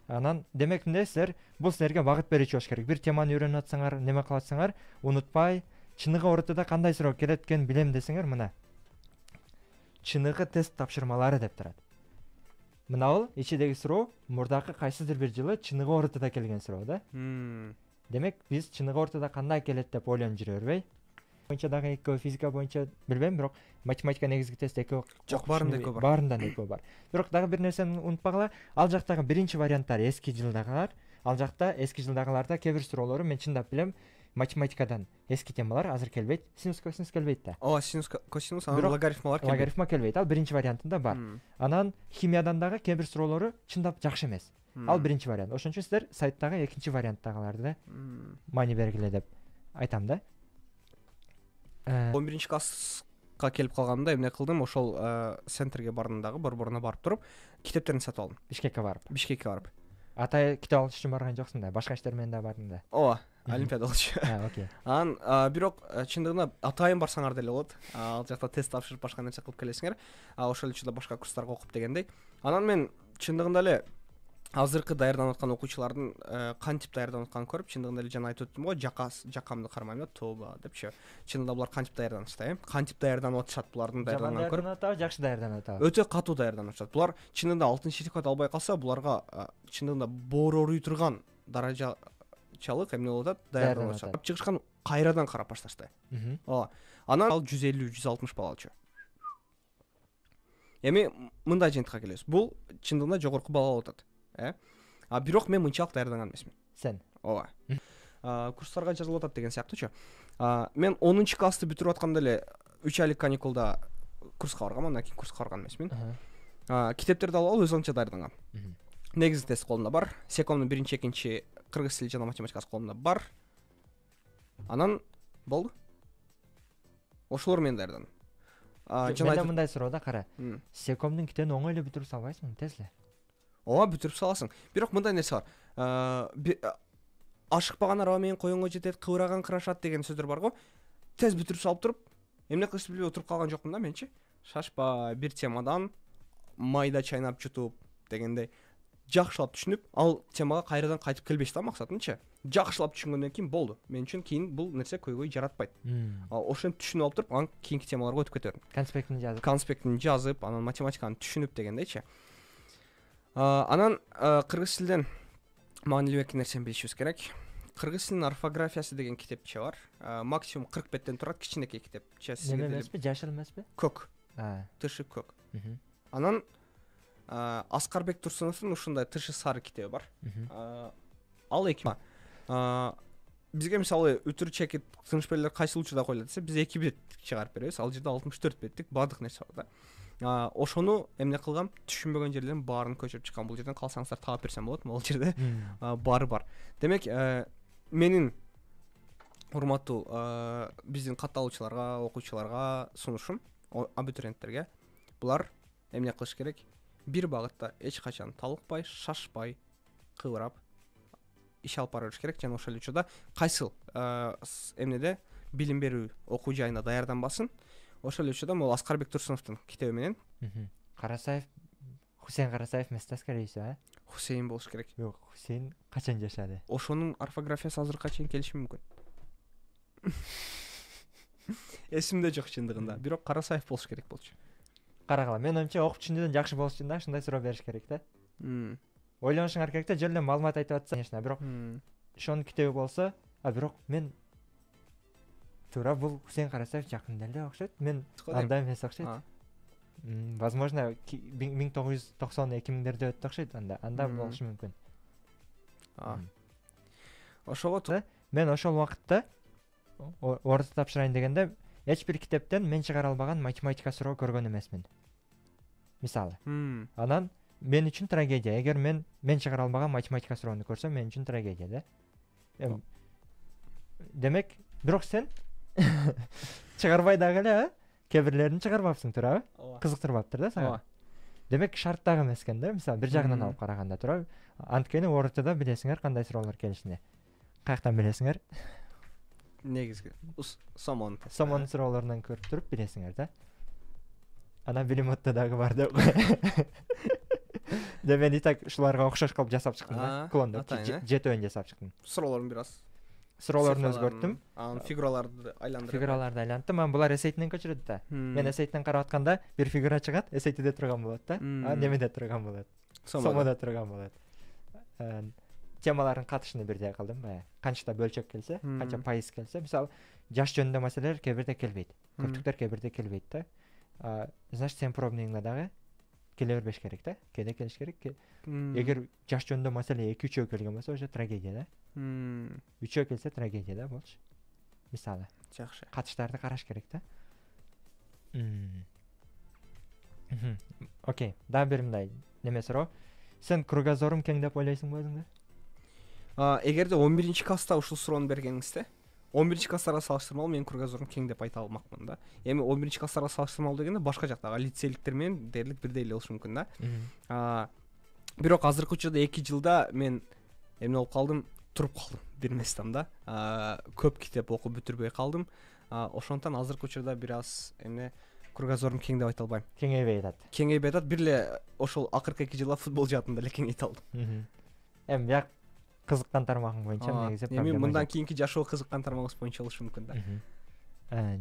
Анан демек эмне силер бул силерге багыт берүүчү болуш керек. Бир теманы үйрөнүп атсаңар, неме кылып атсаңар, унутпай, чыныгы ортодо кандай суроо келет экенин билем десеңер, мына чыныгы тест тапшырмалары деп турат. Мына бул ичидеги суроо мурдакы кайсыдыр бир жылы чыныгы ортодо келген суроо да. Демек биз чыныгы ортодо кандай келет деп ойлонуп жүрө бербей, боюнча дагы экөө, физика боюнча билбейм, бирок математика негизги тест экөө жок, баарында экөө бар. Баарында экөө бар. Бирок дагы бир нерсени унутпагыла, ал жактагы биринчи варианттар эски жылдагылар, ал жакта эски жылдагыларда кээ бир суроолору мен чындап билем, математикадан эски темалар азыр келбейт. Синус косинус келбейт да. Ооба, синус косинус, анан логарифмалар келбейт. Логарифма келбейт. Ал биринчи вариантында бар. Анан химиядан дагы кээ бир суроолору чындап жакшы эмес. Ал биринчи вариант. Ошон үчүн силер сайттагы экинчи варианттагыларды маани бергиле деп айтам да. 11 класска келип калганда эмне кылдым? Ошол центрге бардым дагы, борборуна барып туруп, китептерин сатып алдым. Бишкекке барып. Атай китеп алыш үчүн барган жоксуң да, башка иштер менен да бардың да. Ооба, олимпиада болчу. Окей. Анан бирок чындыгында атайын барсаңар деле болот. Ал жакта тест тапшырып башка нерсе кылып келесиңер. Ошол учурда башка курстарга окуп дегендей. Анан мен чындыгында эле азыркы даярданып аткан окуучулардын кантип даярданып атканын көрүп, чындыгында эле жана айтып өттүм го, жакамды кармайм да, тооба депчи. Чындыгында булар кантип даярданышты, кантип даярданып атышат булардын даярданганын көрүп. Жакшы даярданып атат. Өтө катуу даярданып атышат. Булар чындыгында алтын сертификат албай калса, буларга чындыгында боророй турган даражачалык эмне болуп атат, даярданып атышат. Чыгышкан кайрадан карап башташты. Ооба. Анан ал 150-160 балл алчу. Эми мындай жыйынтыкка келебиз. Бул чындыгында жогорку балл алып атат. Бирок мен мынчалык даярданган эмесмин. Сен? Ооба. Курстарга жазылып атат деген сыяктуучу. Мен 10 классты бүтүрүп атканда эле 3 айлык каникулда курска баргам, андан кийин курска барган эмесмин. Китептерди алып өз алымча даярдангам. Негизги тест колумда бар, секомдун 1-2 кыргыз тили жана математикасы колумда бар. Анан болду. Ошолор менен даярдандым. Жана мындай суроо да, кара. Секомдун китебин оңой эле бүтүрүп салбайсыңбы, тез эле? Ооба, бүтүрүп саласың. Бирок мындай нерсе бар. Ашыкпаган араба менен коюнго жетет, кыбыраган кырашат деген сөздөр бар го. Тез бүтүрүп салып туруп, эмне кылышты билбей отуруп калган жокмун да менчи. Шашпа, бир темадан майда чайнап жутуп дегендей жакшылап түшүнүп, ал темага кайрадан кайтып келбеш да максатынчы. Жакшылап түшүнгөндөн кийин болду. Мен үчүн кийин бул нерсе көйгөй жаратпайт. Ошентип түшүнүп алып туруп, анан кийинки темаларга өтүп кетермин. Конспектин жазып, анан математиканы түшүнүп дегендейчи. Анан кыргыз тилден маанилүү эки нерсени билишибиз керек. Кыргыз тилинин орфографиясы деген китепче бар. Максимум 40 беттен турат, кичинекей китепче. Неме эмеспи, жашыл эмеспи? Көк. Тышы көк. Анан Аскарбек Турсуновдун ушундай тышы сары китеби бар. Ал эки. Бизге мисалы өтүр чекит тыныш белгилер кайсыл учурда коюлат десе, биз 2 бет чыгарып беребиз. Ал жерде 64 беттик баардык нерсе бар да. Ошону эмне кылгам, түшүнбөгөн жерлерин баарын көчүрүп чыккан. Бул жерден калсаңыздар таап берсем болот, могул жерде баары бар. Демек, менин урматтуу биздин катталуучуларга, окуучуларга сунушум, абитуриенттерге, булар эмне кылыш керек? Бир багытта эч качан талыкпай, шашпай, кыбырап иш алып бара бериш керек. Жана ошол учурда кайсыл эмнеде билим берүү окуу жайына даярданбасын. Ошол учурда могул Аскарбек Турсуновдун китеби менен Карасаев, Хусейн Карасаев эмес да, скорее всего, Хусейн болуш керек. Жок, Хусейн качан жашады? Ошонун орфографиясы азыркыга чейин келиши мүмкүн. Эсимде жок чындыгында. Бирок Карасаев болуш керек болчу. Карагыла, мен оюмча окуп түшүнүүдөн жакшы болуш үчүн да ушундай суроо бериш керек да. Ойлонушуңар керек да, жөн эле маалымат айтып атса, конечно, бирок ошонун китеби болсо, бирок мен туура бул Хусейн Карасаев жакында эле окшойт. Мен Кодайм. анда эмес окшойт. Возможно 1990-2000-дерде өттү окшойт анда болушу мүмкүн. Ошого Мен ошол убакытта орто тапшырайын дегенде эч бир китептен мен чыгара албаган математика суроо көргөн эмесмин. Мисалы. Анан мен үчүн трагедия. Эгер мен чыгара албаган математика суроону көрсөм, мен үчүн трагедия да. Демек, бирок сен чыгарбай дагы эле, кээ бирлерин чыгарбапсың, туурабы? Кызыктырбаптыр да сага. Демек, шарт дагы эмес экен да, мисалы бир жагынан алып караганда, туурабы? Анткени ортодо билесиңер кандай суроолор келишини. Каяктан билесиңер? Негизги сомон суроолорунан көрүп туруп билесиңер да. Анан билимотто дагы бар деп. Де мен итак ушуларга окшош кылып жасап чыктым да. Клондоп, жетөөн жасап чыктым. Суроолорун бир аз Суроолорун өзгөрттүм. Анан фигураларды айландырып. Анан булар эсейтинен көчүрөт да. Мен эсейтинен карап атканда бир фигура чыгат, эсейтиде турган болот да. Немеде турган болот. Сомодо турган болот. Темалардын катышын бирдей кылдым, баягы. Канча бөлчөк келсе, канча пайыз келсе, мисалы жаш жөнүндө маселелер кээ бирде келбейт. Көптүктөр кээ бирде келбейт да. Значит, сен пробныйыңда дагы келе бербеш керек да. Кээде келиш керек. Эгер жаш жөнүндө маселе 2-3 келген болсо, уже трагедия да. 3 келсе трагедия да болчу. Мисалы. Жакшы. Катыштарды караш керек да. Окей. Дагы бир мындай неме суроо. Сен кругозорум кең деп ойлойсуңбу өзүңдү? Эгерде 11-класста ушул суроону бергениңизде, 11-класстарга салыштырмалуу мен кругозорум кең деп айта алмакмын да. Эми 11-класстарга салыштырмалуу дегенде башка жактагы лицейликтер менен дээрлик бирдей эле болушу мүмкүн да. Бирок азыркы учурда 2 жылда мен эмне болуп калдым, туруп калдым бир местамда. Көп китеп окуп бүтүрбөй калдым. Ошондон азыркы учурда бир аз эмне кругозорум кең деп айта албайм. Кеңейбей атат. Кеңейбей атат. Бир эле ошол акыркы 2 жылда футбол жаатында эле кеңейте алдым. Эми бияк кызыккан тармагың боюнча негизи проблема. Эми мындан кийинки жашоо кызыккан тармагыбыз боюнча болушу мүмкүн да.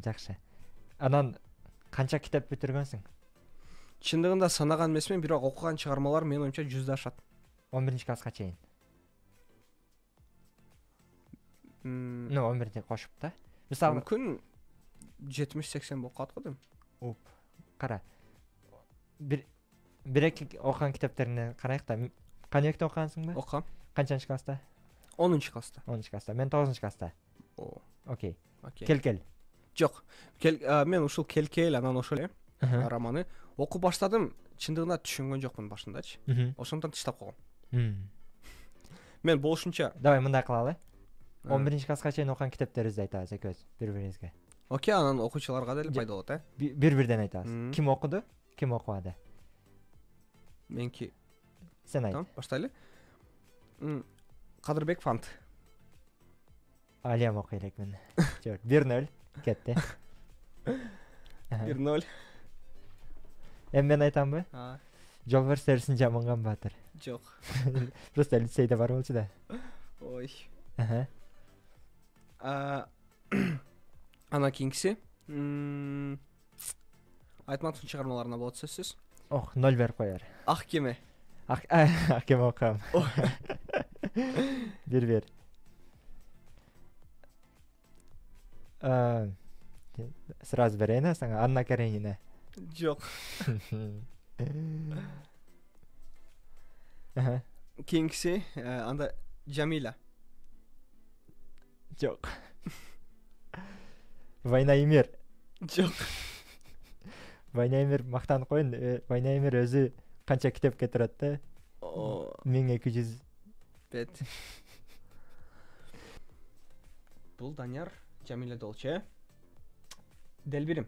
Жакшы. Анан канча китеп бүтүргөнсүң? Чындыгында санаган эмесмин, бирок окуган чыгармалар менин оюмча 100 ашат. 11-класска чейин. 11-де кошуп да. Мисалы, мүмкүн 70-80 болуп калат го дейм. Кара. Бир-эки окуган китептерине карайык да. Канекте окугансыңбы? Окугам. Канчанчы класста? 10-класста. 10-класста. Мен 9-класста. Окей. Кел. Жок. Мен ушул кел анан ошол эле романы окуп баштадым. Чындыгында түшүнгөн жокмун башындачы. Ошондон таштап койгом. Мен болушунча. Давай мындай кылалы. 11-класска чейин окуган китептерибизди айтабыз экөөбүз бири-бирибизге. Окей, анан окуучуларга деле пайда болот, Бир-бирден айтабыз. Ким окуду, ким окубады? Менки. Сен айт. Тамам, баштайлы. Кадырбек Фант. Алиям окуй элек мен. 1-0 кетти. 1-0. Эми мен айтамбы? Жолбарс терисин жаманган баатыр. Жок. Просто лицейде бар болчу да. Ой. Ана кийинкиси Айтматовдун чыгармаларына болот сөзсүз. 0 берип коер. Ак кеме. Ак кеме окугам. 1-1. Сразу берейин сага. Анна Каренина. Жок. Кийинкиси анда Джамила. Жок. Война и мир. Жок. Война и мир мактанып коюн. Война и мир өзү канча китепке турат да? 1200 бет. Бул Данияр Джамила Долче. Делбирим.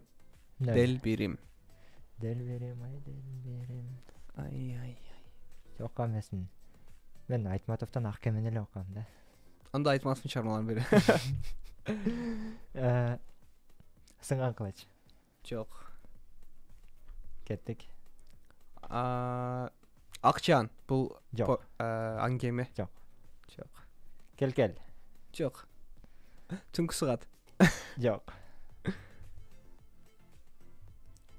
Делбирим. Ай. Окугам эмесмин. Мен Айтматовдон Ак кемени эле окугам да. Анда Айтматовдун чыгармаларын бери. Сыңган кылыч. Жок. Кеттик. Акчан. Бул аңгеме. Жок. Кел. Жок. Түнкү саат. Жок.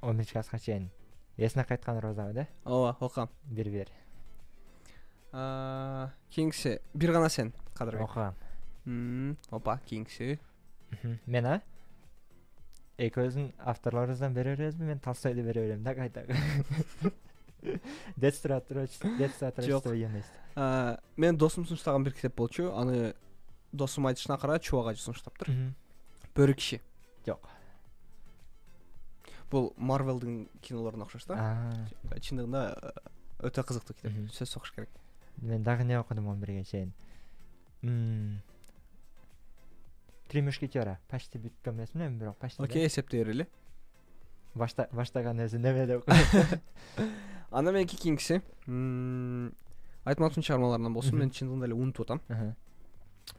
11-класска чейин. Эсине кайткан Роза да? Ооба, окугам. 1-1. Кийинкиси бир гана сен, Кадырбек. Окугам. Опа, кийинкиси. Мен экөөбүздүн авторлорубуздан бере беребизби? Мен Толстойду бере берем да кайта. Детство юность. Мен досум сунуштаган бир китеп болчу. Аны досум айтышына караа Чубак ажы сунуштаптыр. Бөрү киши. Жок. Бул Marvel'дын кинолоруна окшош да. Чындыгында өтө кызыктуу китеп. Сөз сокуш керек. Мен дагы не окудум 11ге чейин. Три мушкетера. Почти бүткөн эмесмин, бирок почти. Окей, эсептей берели. Баштаган өзү неме деп окудум. Анда меники кийинкиси. Айтматовдун чыгармаларынан болсун, мен чындыгында эле унутуп атам.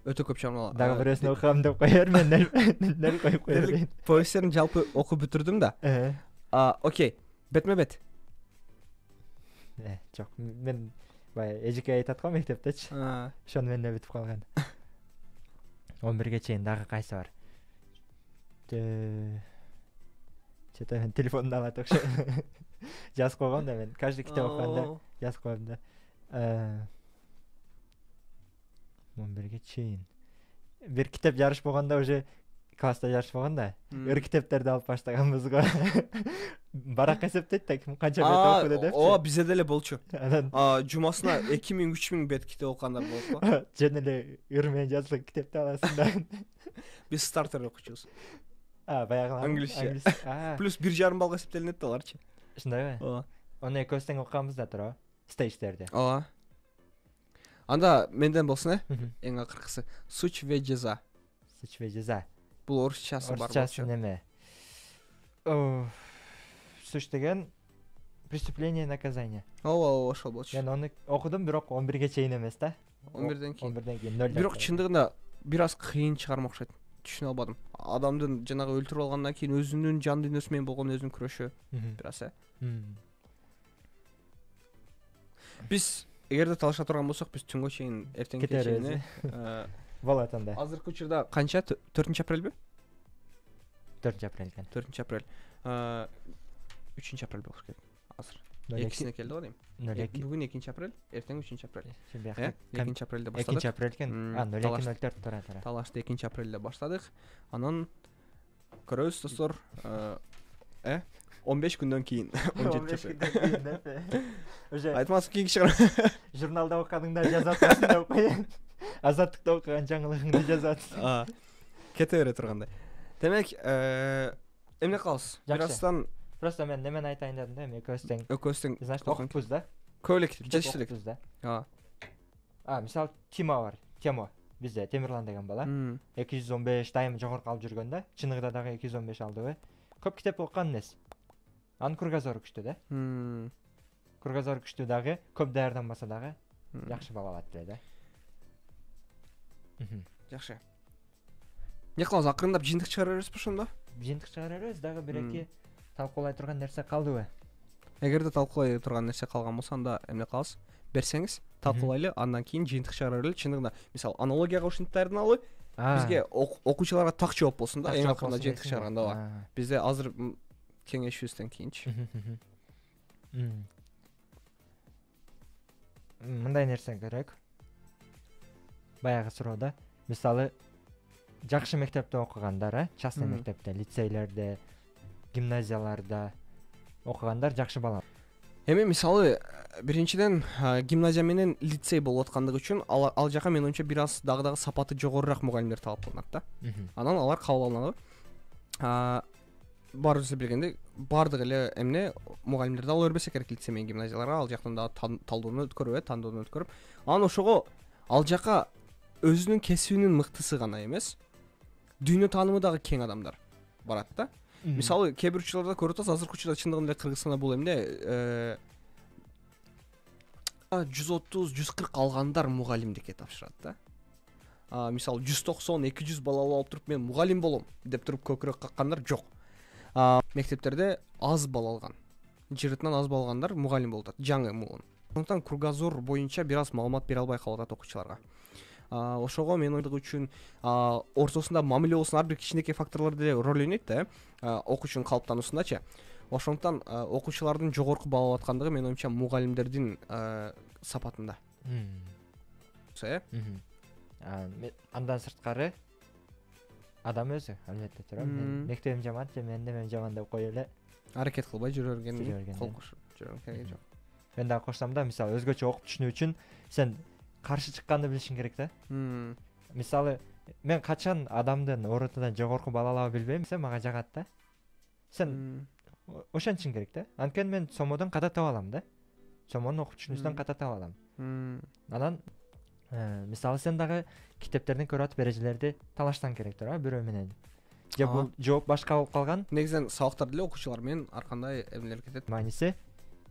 Өтө көп чыгармалар. Дагы бирөөсүн окугам деп коер, мен нел коюп коер. Повесттерин жалпы окуп бүтүрдүм да. Окей, бетме бет. Жок, мен баягы эжеке айтат го мектептечи. Ошону менде бүтүп калган. 11ге чейин дагы кайсы бар? Чета мен телефондон алат окшойт. Жазып койгом да мен каждый китеп окуганда жазып коем да. 11ге чейин. Бир китеп жарыш болгондо уже класста жарыш болгондо, ыр китептерди алып баштаганбыз го. Барак эсептейт да, ким канча бет окуду депчи. Ооба, бизде деле болчу. Жумасына 2000-3000 бет китеп окугандар болот го. Жөн эле ыр менен жазылган китепти аласың да. Биз стартер окучубуз. Баягы англисче. Плюс 1,5 балга эсептелинет да аларчы. Ушундайбы? Ооба. Аны экөөбүз тең окуганбыз да туурабы? Стейждерди. Ооба. Анда менден болсун эң акыркысы суч ве жаза. Суч ве жаза. Бул орусчасы бар болчу. Орусчасы неме? Суч деген преступление и наказание. Ооба, ошол болчу. Мен аны окудум, бирок 11ге чейин эмес да. 11ден кийин. 11ден кийин 0. Бирок чындыгында бир аз кыйын чыгарма окшойт. Түшүнө албадым. Адамдын жанагы өлтүрүп алгандан кийин өзүнүн жан дүйнөсү менен болгон өзүнүн күрөшү бир аз. Биз эгерде талаша турган болсок, биз түнгө чейин, эртеңге чейин болот анда. Азыркы учурда канча? 4-апрелби? 4-апрель экен. 4-апрель. 3-апрель болуш керек. Азыр. Экисине келди го дейм. Бүгүн 2-апрель, эртең 3-апрель. 2-апрелде баштадык. 2-апрель экен. 0204 тура. Талашты 2-апрелде баштадык. Анан көрөбүз достор. 15 күндөн кийин 17-апрель. Уже айтмасып кийинки чыгар. Журналда окудуңдар жазып атасың деп коеюн. Азаттыкта окуган жаңылыгыңды жазып атасың. Кете бере тургандай. Демек, эмне кылабыз? Бирастан просто мен немени айтайын дедим да, экөөбүз тең значит окупуз да. Көп эле кетип жетиштелик. Мисалы Тима бар. Тема бизде Темирлан деген бала 215 дайым жогорку алып жүргөн да. Чыныгыда дагы 215 алдыбы. Көп китеп окуган эмес. Анын кругозору күчтүү да. Кругозору күчтүү дагы, көп даярданбаса дагы жакшы бала алат эле да. Жакшы. Не кылабыз, акырындап жыйынтык чыгара беребизби ошондо? Жыйынтык чыгара беребиз, дагы бир-эки талкуулай турган нерсе калдыбы? Эгерде талкуулай турган нерсе калган болсо, анда эмне кылабыз? Берсеңиз, талкуулайлы, андан кийин жыйынтык чыгара берели. Чындыгында, мисалы, аналогияга ушинтип даярданалы. Бизге окуучуларга так жооп болсун да, эң акырында жыйынтык чыгарганда ба. Бизде азыр кеңешибизден кийинчи. Мындай нерсе керек. Баягы суроода, мисалы, жакшы мектепте окугандар, частный мектепте, лицейлерде, гимназияларда окугандар жакшы бала. Эми мисалы, биринчиден гимназия менен лицей болуп аткандыгы үчүн ал жака менин оюмча бир аз дагы сапаты жогорураак мугалимдер талап кылынат да. Анан алар кабыл алынат. Баарыбыз билгендей, бардык эле эмне мугалимдерди ала бербесе керек лицей менен гимназияларга, ал жактан да талдоону өткөрүп, тандоону өткөрүп. Анан ошого ал жака өзүнүн кесибинин мыктысы гана эмес, дүйнө таанымы дагы кең адамдар барат да. Мисалы, кээ бир учурларда көрүп атабыз, азыркы учурда чындыгында Кыргызстанда бул эмне 130-140 алгандар мугалимдикке тапшырат да. Мисалы, 190-200 балалуу алып туруп мен мугалим болом деп туруп көкүрөк каккандар жок. Мектептерде аз бала алган, жырытынан аз бала алгандар мугалим болуп атат, жаңы муун. Ошондуктан кругозор боюнча бир аз маалымат бере албай калып атат окуучуларга. Ошого мен ойдугу үчүн ортосунда мамиле болсун, ар бир кичинекей факторлор деле роль ойнойт да, окуучунун калыптануусундачы. Ошондуктан окуучулардын жогорку баа алып аткандыгы мен ойымча мугалимдердин сапатында. Андан сырткары адам өзү албетте турат. Мен мектебим жаман, менин немем жаман деп кой эле. Аракет кылбай жүрө Жүрө берген, берген, кол кошуп жүрө кереги жок. Мен дагы кошсам да, мисалы өзгөчө окуп түшүнүү үчүн сен каршы чыкканды билишиң керек да. Мисалы мен качан адамдын орутудан жогорку бала алабы билбейм, сен мага жагат да. Сен ошентишиң керек да. Анткени мен сомодон ката таба алам да. Сомонун окуп түшүнүүсүнөн ката таба алам. Анан мисалы сен дагы китептерден көрүп атып эрежелерди талаштаң керек турабы бирөө менен. Же бул жооп башка болуп калган. Негизинен сабактар деле окуучулар менен ар кандай эмнелер кетет. Мааниси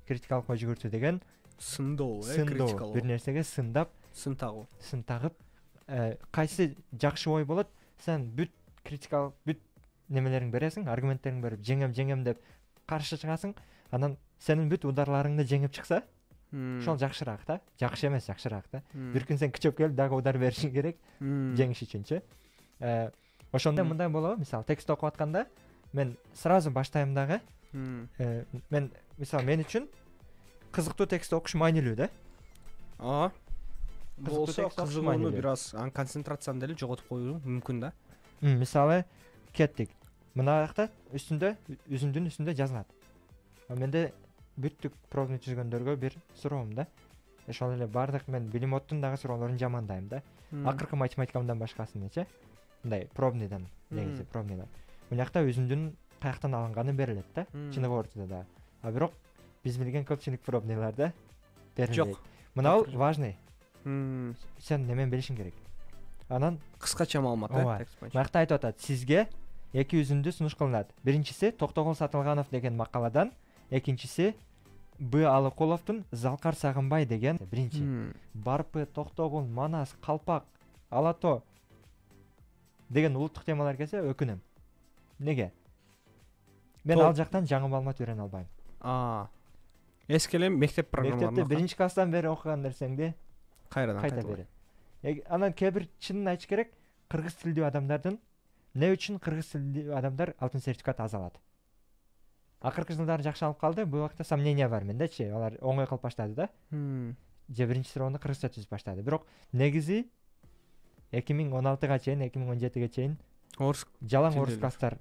критикалык ой жүгүртүү деген Сындоо, критикалык бир нерсеге сындап, сын тагуу. сын тагып, кайсы жакшы ой болот, сен бүт критикалык бүт немелериң бересиң, аргументтериң берип, жеңем деп каршы чыгасың, анан сенин бүт ударларыңды жеңип чыкса, ошол жакшыраак да. Жакшы эмес, жакшыраак да. Бир күн сен күчөп келип дагы удар беришиң керек, жеңиш үчүнчү. Ошондо мындай болобу, мисалы текст окуп атканда мен сразу баштайм дагы. Мен мисалы мен үчүн кызыктуу текст окуш маанилүү да. Болсо кызыгууну бир аз концентрацияны деле жоготуп коюу мүмкүн да. Мисалы кеттик. Мына жакта үстүндө үзүндүн үстүндө жазылат. Менде бүттүк пробный түзгөндөргө бир суроом да. Ошол эле бардык мен билим-оттун дагы суроолорун жамандайм да. Акыркы математикамдан башкасынычы. Мындай пробныйдан, негизи пробныйлар. Бул жакта үзүндүн каяктан алынганы берилет да, чыныгы ортодо да. А бирок биз билген көпчүлүк пробныйларда берилбейт. Мынау важный. Сен немен билишиң керек. Анан кыскача маалымат текст боюнча. Мына айтып атат, сизге эки үзүндү сунуш кылынат. Биринчиси Токтогул Сатылганов деген макаладан, экинчиси Б. Алыкуловдун Залкар Сагынбай деген биринчи. Барпы, Токтогул, Манас, Калпак, Ала тоо деген улуттук темалар келсе өкүнөм. Неге? Мен ал жактан жаңы маалымат үйрөнө албайм. Эски эле мектеп программаларын. Мектепте биринчи класстан бери окуган нерсеңди кайта бери. Анан кээ бир чынын айтыш керек, кыргыз тилдүү адамдардын эмне үчүн кыргыз тилдүү адамдар алтын сертификат аз алат? Акыркы жылдары жакшыланып калды, бул убакта сомнение бар мендечи, алар оңой кылып баштады да. Же биринчи суроону кыргызча түзүп баштады. Бирок негизи 2016-га чейин, 2017-ге чейин жалаң орус класстар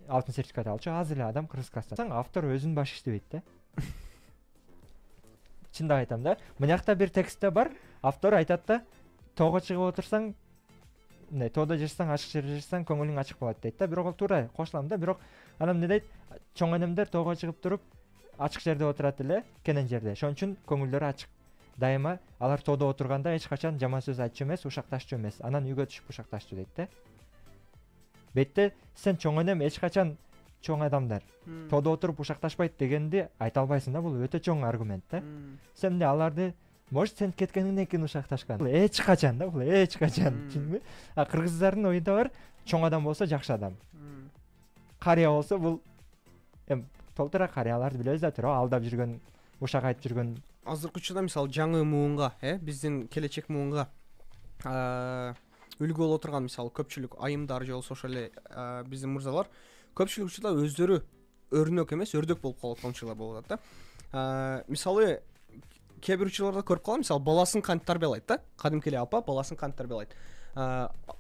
алтын сертификат алчу, аз эле адам кыргыз класстан. Автор өзүнүн башы иштебейт да. Чындап айтам да. Мына жакта бир текстте бар, автор айтат да, тоого чыгып отурсаң, тоодо жашасаң, ачык жерде жашасаң, көңүлүң ачык болот дейт да. Бирок ал туура, кошулам да. Бирок анан эмне дейт? Чоң энемдер тоого чыгып туруп, ачык жерде отурат эле, кенен жерде. Ошон үчүн көңүлдөрү ачык. Дайыма алар тоодо отурганда эч качан жаман сөз айтчу эмес, ушакташчу эмес. Анан үйгө түшүп ушакташчу дейт да. Бетте сен чоң энем эч качан чоң адамдар тоодо отуруп ушакташпайт дегенди айта албайсың да. Бул өтө чоң аргумент да. Сен де аларды может сен кеткениңден кийин ушакташкан. Эч качан да, бул эч качан. Түшүндүңбү? Кыргыздардын оюнда бар, чоң адам болсо жакшы адам. Карыя болсо бул толтура карыяларды билебиз да, тура алдап жүргөн, ушак айтып жүргөн. Азыркы учурда мисалы жаңы муунга, биздин келечек муунга үлгү боло турган мисалы көпчүлүк айымдар же болсо ошол эле биздин мырзалар көпчүлүк учурда өздөрү өрнөк эмес, өйрдөк болуп калган учурлар болуп атат да. Мисалы кээ бир учурларда көрүп калам, мисалы баласын кантип тарбиялайт да. Кадимки эле апа баласын кантип тарбиялайт.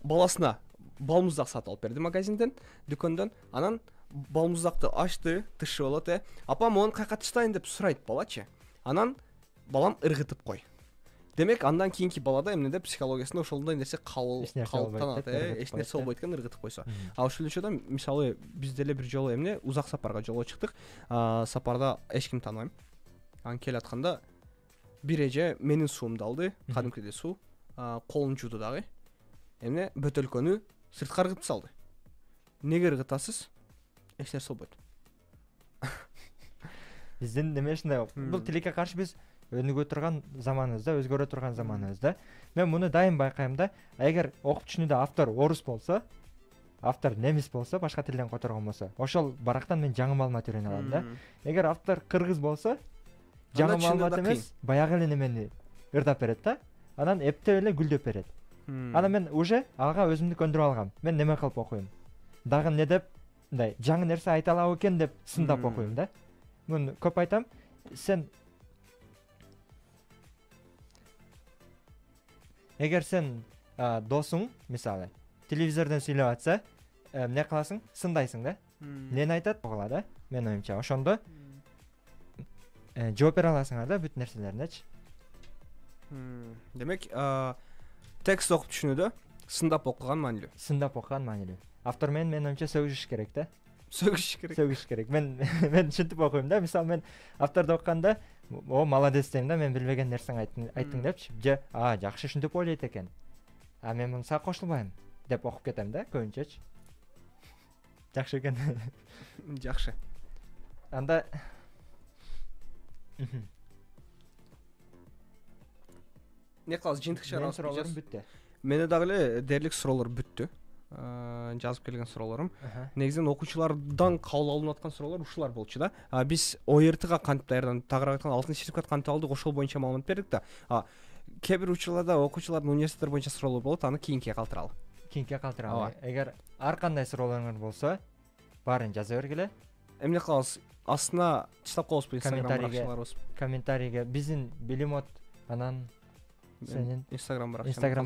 Баласына балмуздак сатып алып берди магазинден, дүкөндөн. Анан балмуздакты ачты, тышы болот, апа мону каяка таштайын деп сурайт балачы. Анан балам ыргытып кой. Демек андан кийинки балада эмнеде психологиясында ошондой нерсе калыптанат, эч нерсе болбойт экен ыргытып койсо. Ошол учурда мисалы биз деле бир жолу узак сапарга жолго чыктык. Сапарда эч ким тааныбайм. Анан келе атканда бир эже менин суумду алды, кадимкидей суу, колун жууду дагы. Бөтөлкөнү сыртка ыргытып салды. Неге ыргытасыз? Эч нерсе болбойт. Биздин неме ушундай. Бул тилекке каршы биз өнүгө турган заманыбызда, өзгөрө турган заманыбызда. Мен муну дайым байкайм да. Эгер окуп түшүнүүдө автор орус болсо, автор немис болсо, башка тилден которгон болсо, ошол барактан мен жаңы маалымат үйрөнө алам да. Эгер автор кыргыз болсо, жаңы маалымат эмес, баягы эле немени ырдап берет да. Анан эптеп эле гүлдөп берет. Анан мен уже ага өзүмдү көндүрүп алгам. Мен неме кылып окуйм? Дагы эмне деп, мындай жаңы нерсе айта алабы экен деп сындап окуйм да. Муну көп айтам. Эгер сен досуң мисалы телевизордон сүйлөп атса эмне кыласың, сындайсың да. Эмнени айтат була да. Мен оюмча ошондо жооп бере аласыңар да бүт нерселерине. Демек, текст окуп түшүнүүдө сындап окуган маанилүү. Сындап окуган маанилүү. Автор менен оюмча сөгүшүш керек да. Сөгүш керек. Мен ушинтип окуйм да. Мисалы мен авторду окуганда, о молодец дейм да, мен билбеген нерсең айттың депчи. Же, жакшы ушинтип ойлойт экен. Мен муну сага кошулбайм деп окуп кетем да, көбүнчөчү. Жакшы экен. Жакшы. Анда не кылабыз, жыйынтык чыгарабыз. Суроолорум бүттү. Менде дагы эле дээрлик суроолор бүттү. Жазып келген суроолорум. Негизинен окуучулардан кабыл алынып аткан суроолор ушулар болчу да. Биз ОРТга кантип даярдандык, тагыраак айтканда алтын сертификат кантип алдык, ошол боюнча маалымат бердик да. Кээ бир учурларда окуучулардын университеттер боюнча суроолор болот, аны кийинкиге калтыралы. Эгер ар кандай суроолоруңар болсо, баарын жаза бергиле. Эмне кылабыз? Астына чыдап коебузбу Инстаграм комментарийге биздин Билимот анан сенин Инстаграм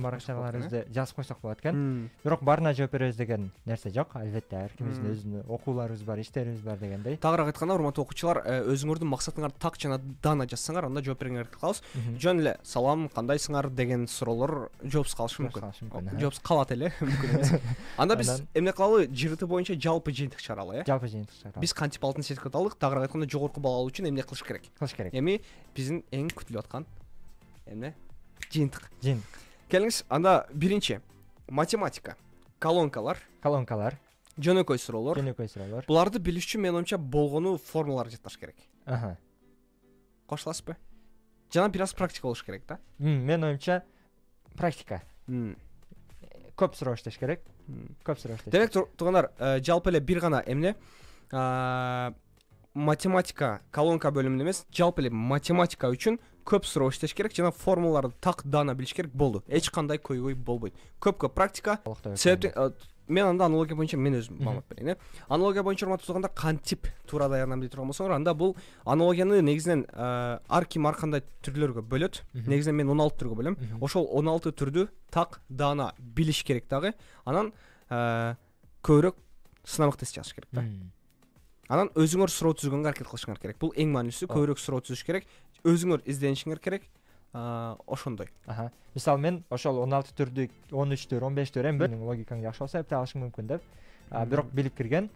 баракчаларыбызды жазып койсок болот экен. Бирок баарына жооп беребиз деген нерсе жок. Албетте ар кимибиздин өзүнүн окууларыбыз бар, иштерибиз бар дегендей. Тагыраак айтканда, урматтуу окуучулар, өзүңөрдүн максатыңарды так жана даана жазсаңар, анда жооп бергеңерди кылабыз. Жөн эле салам, кандайсыңар деген суроолор жоопсуз калышы мүмкүн. Жоопсуз калат эле, мүмкүн эмес. Анда биз эмне кылалы? ЖРТ боюнча жалпы жыйынтык чыгаралы, Жалпы жыйынтык чыгаралы. Биз кантип алтын сертификат алдык? Тагыраак айтканда, жогорку балл алуу үчүн эмне кылыш керек? Эми биздин эң күтүлүп аткан эмне? Жыйынтык. Келиңиз, анда биринчи математика, колонкалар, жөнөкөй суроолор. Буларды билиш үчүн мен оюмча болгону формулаларды жатташ керек. Кошуласызбы? Жана бир аз практика болуш керек да. Мен оюмча практика. Көп суроо иштеш керек. Демек, туугандар, жалпы эле бир гана эмне? Математика колонка бөлүмүндө эмес, жалпы эле математика үчүн көп суроо иштеш керек жана формулаларды так даана билиш керек, болду. Эч кандай көйгөй болбойт. Көп практика. Себептен мен анда аналогия боюнча мен өзүм маалымат берейин. Аналогия боюнча урматтуу туугандар, кантип туура даярданам дей турган болсоңор, анда бул аналогияны негизинен ар ким ар кандай түрлөргө бөлөт. Негизинен мен 16 түргө бөлөм. Ошол 16 түрдү так даана билиш керек дагы. Анан көбүрөөк сынамак тест жазыш керек да. Анан өзүңөр суроо түзгөнгө аракет кылышыңар керек. Бул эң маанилүүсү, көбүрөөк суроо түзүш керек. Өзүңөр изденишиңер керек. Ошондой. Мисалы мен ошол 16 түрдү 13 түр, 15 түр эми логикаң жакшы болсо эптеп алышың мүмкүн деп. Бирок билип кирген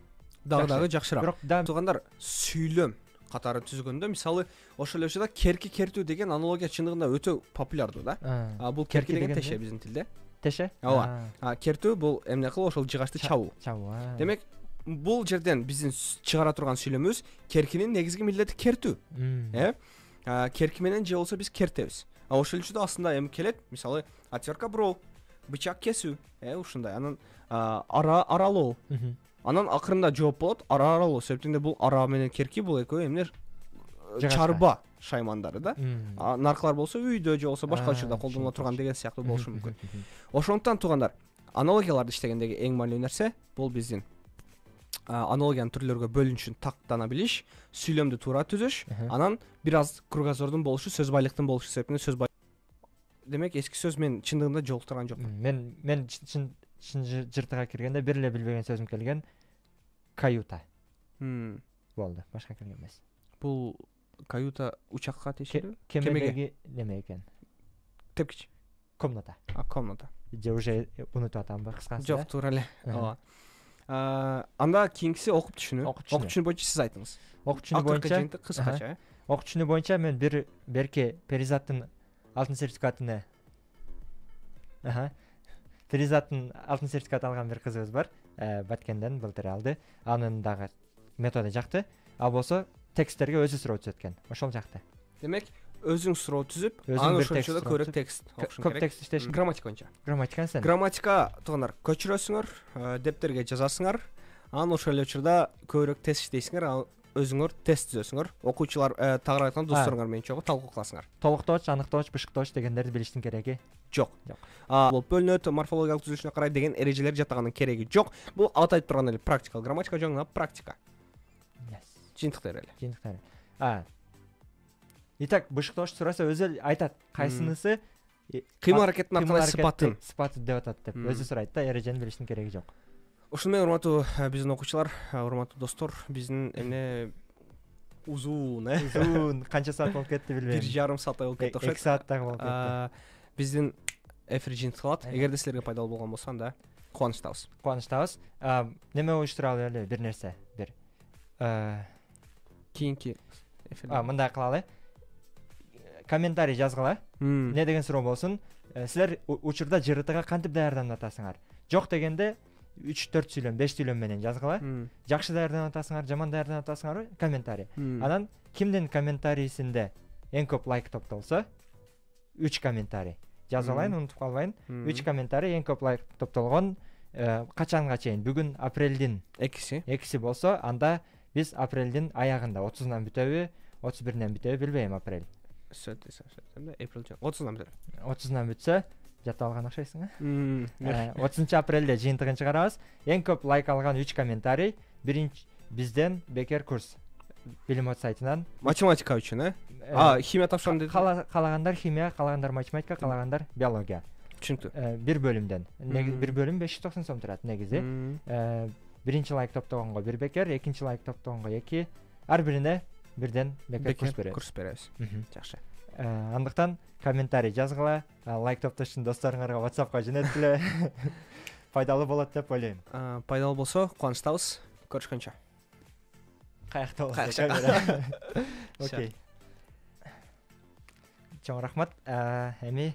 дагы жакшыраак. Бирок туугандар, сүйлөм катары түзгөндө, мисалы, ошол эле учурда керки кертүү деген аналогия чындыгында өтө популярдуу да. Бул керки деген теше биздин тилде. Теше? Ооба. Кертүү бул эмне кылуу, ошол жыгачты чабуу. Демек, бул жерден биздин чыгара турган сүйлөмүбүз керкинин негизги милдети кертүү. Керки менен же болсо биз кертебиз. Ошол учурда астында эми келет, мисалы, отвертка буруу, бычак кесүү, ушундай. Анан аралоо. Анан акырында жооп болот, аралоо. Себептен бул ара менен керки, бул экөө эмне чарба шаймандары да. Наркалар болсо үйдө же болсо башка учурда колдонула турган деген сыяктуу болушу мүмкүн. Ошондуктан туугандар, аналогияларды иштегендеги эң маанилүү нерсе бул биздин аналогиянын түрлөргө бөлүнүшүн так даана билиш, сүйлөмдү туура түзүш, анан бир аз кругозордун болушу, сөз байлыктын болушу себептен демек эски сөз мен чындыгында жолуктурган жокмун. Мен чын жыртыга киргенде бир эле билбеген сөзүм келген каюта. Болду, башка келген эмес. Бул каюта учакка тиешелүү? Кемедеги неме экен? Тепкич. Комната. Комната. Же уже унутуп атамбы кыскасы? Жок, туура эле. Ооба. Анда кийинкиси окуп түшүнүү. Окуп түшүнүү боюнча сиз айтыңыз. Окуп түшүнүү боюнча кыскача. Окуп түшүнүү боюнча мен берки Перизаттын алтын сертификатын алган бир кызыбыз бар. Баткенден былтыр алды. Анын дагы методу жакты. Ал болсо тексттерге өзү суроо түзөт экен. Ошол жакты. Демек, өзүң суроо түзүп, анан ошончо да көбүрөөк текст окушуң керек. Көп текст иштеш. Грамматика боюнча. Грамматиканы сен. Грамматика туугандар, көчүрөсүңөр, дептерге жазасыңар. Анан ошол эле учурда көбүрөөк тест иштейсиңер, өзүңөр тест түзөсүңөр. Окуучулар, тагыраак айтканда досторуңар менен чогуу талкуу кыласыңар. Толуктооч, аныктооч, бышыктооч дегендерди билиштин кереги жок. Бул бөлүнөт, морфологиялык түзүлүшүнө карай деген эрежелер жатаганын кереги жок. Бул атайт турган эле практикалык грамматика, жөн практика. Жыйынтыктар эле. Итак, бышыктооч сураса өзү айтат, кайсынысы кыймыл аракеттин кыймыл аркылуу аракеттин сыпатын сыпаты деп атат деп өзү сурайт да, эрежени билиштин кереги жок. ошону менен урматтуу биздин окуучулар, урматтуу достор, биздин эмне узун Узун канча саат болуп кетти билбейм. 1,5 сааттай болуп кетти 2 окшойт. сааттагы болуп кетти. Биздин эфир жыйынтык калат. Эгерде силерге пайдалуу болгон болсо анда кубанычтабыз. Кубанычтабыз. Неме уюштуралы эле бир нерсе, бир Кийинки эфир. мындай кылалы. Комментарий жазгыла. Не деген суроо болсун? Силер учурда ЖРТга кантип даярданып атасыңар? Жок дегенде 3-4 сүйлөм, 5 сүйлөм менен жазгыла. Жакшы даярданып атасыңар, жаман даярданып атасыңарбы? Комментарий. Анан кимдин комментарийсинде эң көп лайк топтолсо 3 комментарий жазып алайын, унутуп калбайын. 3 комментарий эң көп лайк топтолгон качанга чейин? Бүгүн апрелдин 2-си болсо, анда биз апрелдин аягында 30-нан бүтөбү, 31-ден бүтөбү билбейм, апрель. Апрель 30-нан бүтөбү. 30-нан бүтсө, жата алган окшойсуң, 30-апрелде жыйынтыгын чыгарабыз. Эң көп лайк алган 3 комментарий биринчи бизден Бекер курс билим сайтынан Математика үчүн, химия тапшырам деди. Калагандар химия, калагандар математика, калагандар биология. Түшүнүктүү. Бир бөлүмдөн. Бир бөлүм 590 сом турат негизи. Биринчи лайк топтогонго 1 Бекер, экинчи лайк топтогонго 2. Ар бирине бирден Бекер курс беребиз. Курс беребиз. Жакшы. Андыктан комментарий жазгыла, лайк топтоштун досторуңарга WhatsAppка жөнөткүлө. Пайдалуу болот деп ойлойм. Пайдалуу болсо кубанычтабыз. Көрүшкөнчө. Каякта болсо камера. Окей. Чоң рахмат. Эми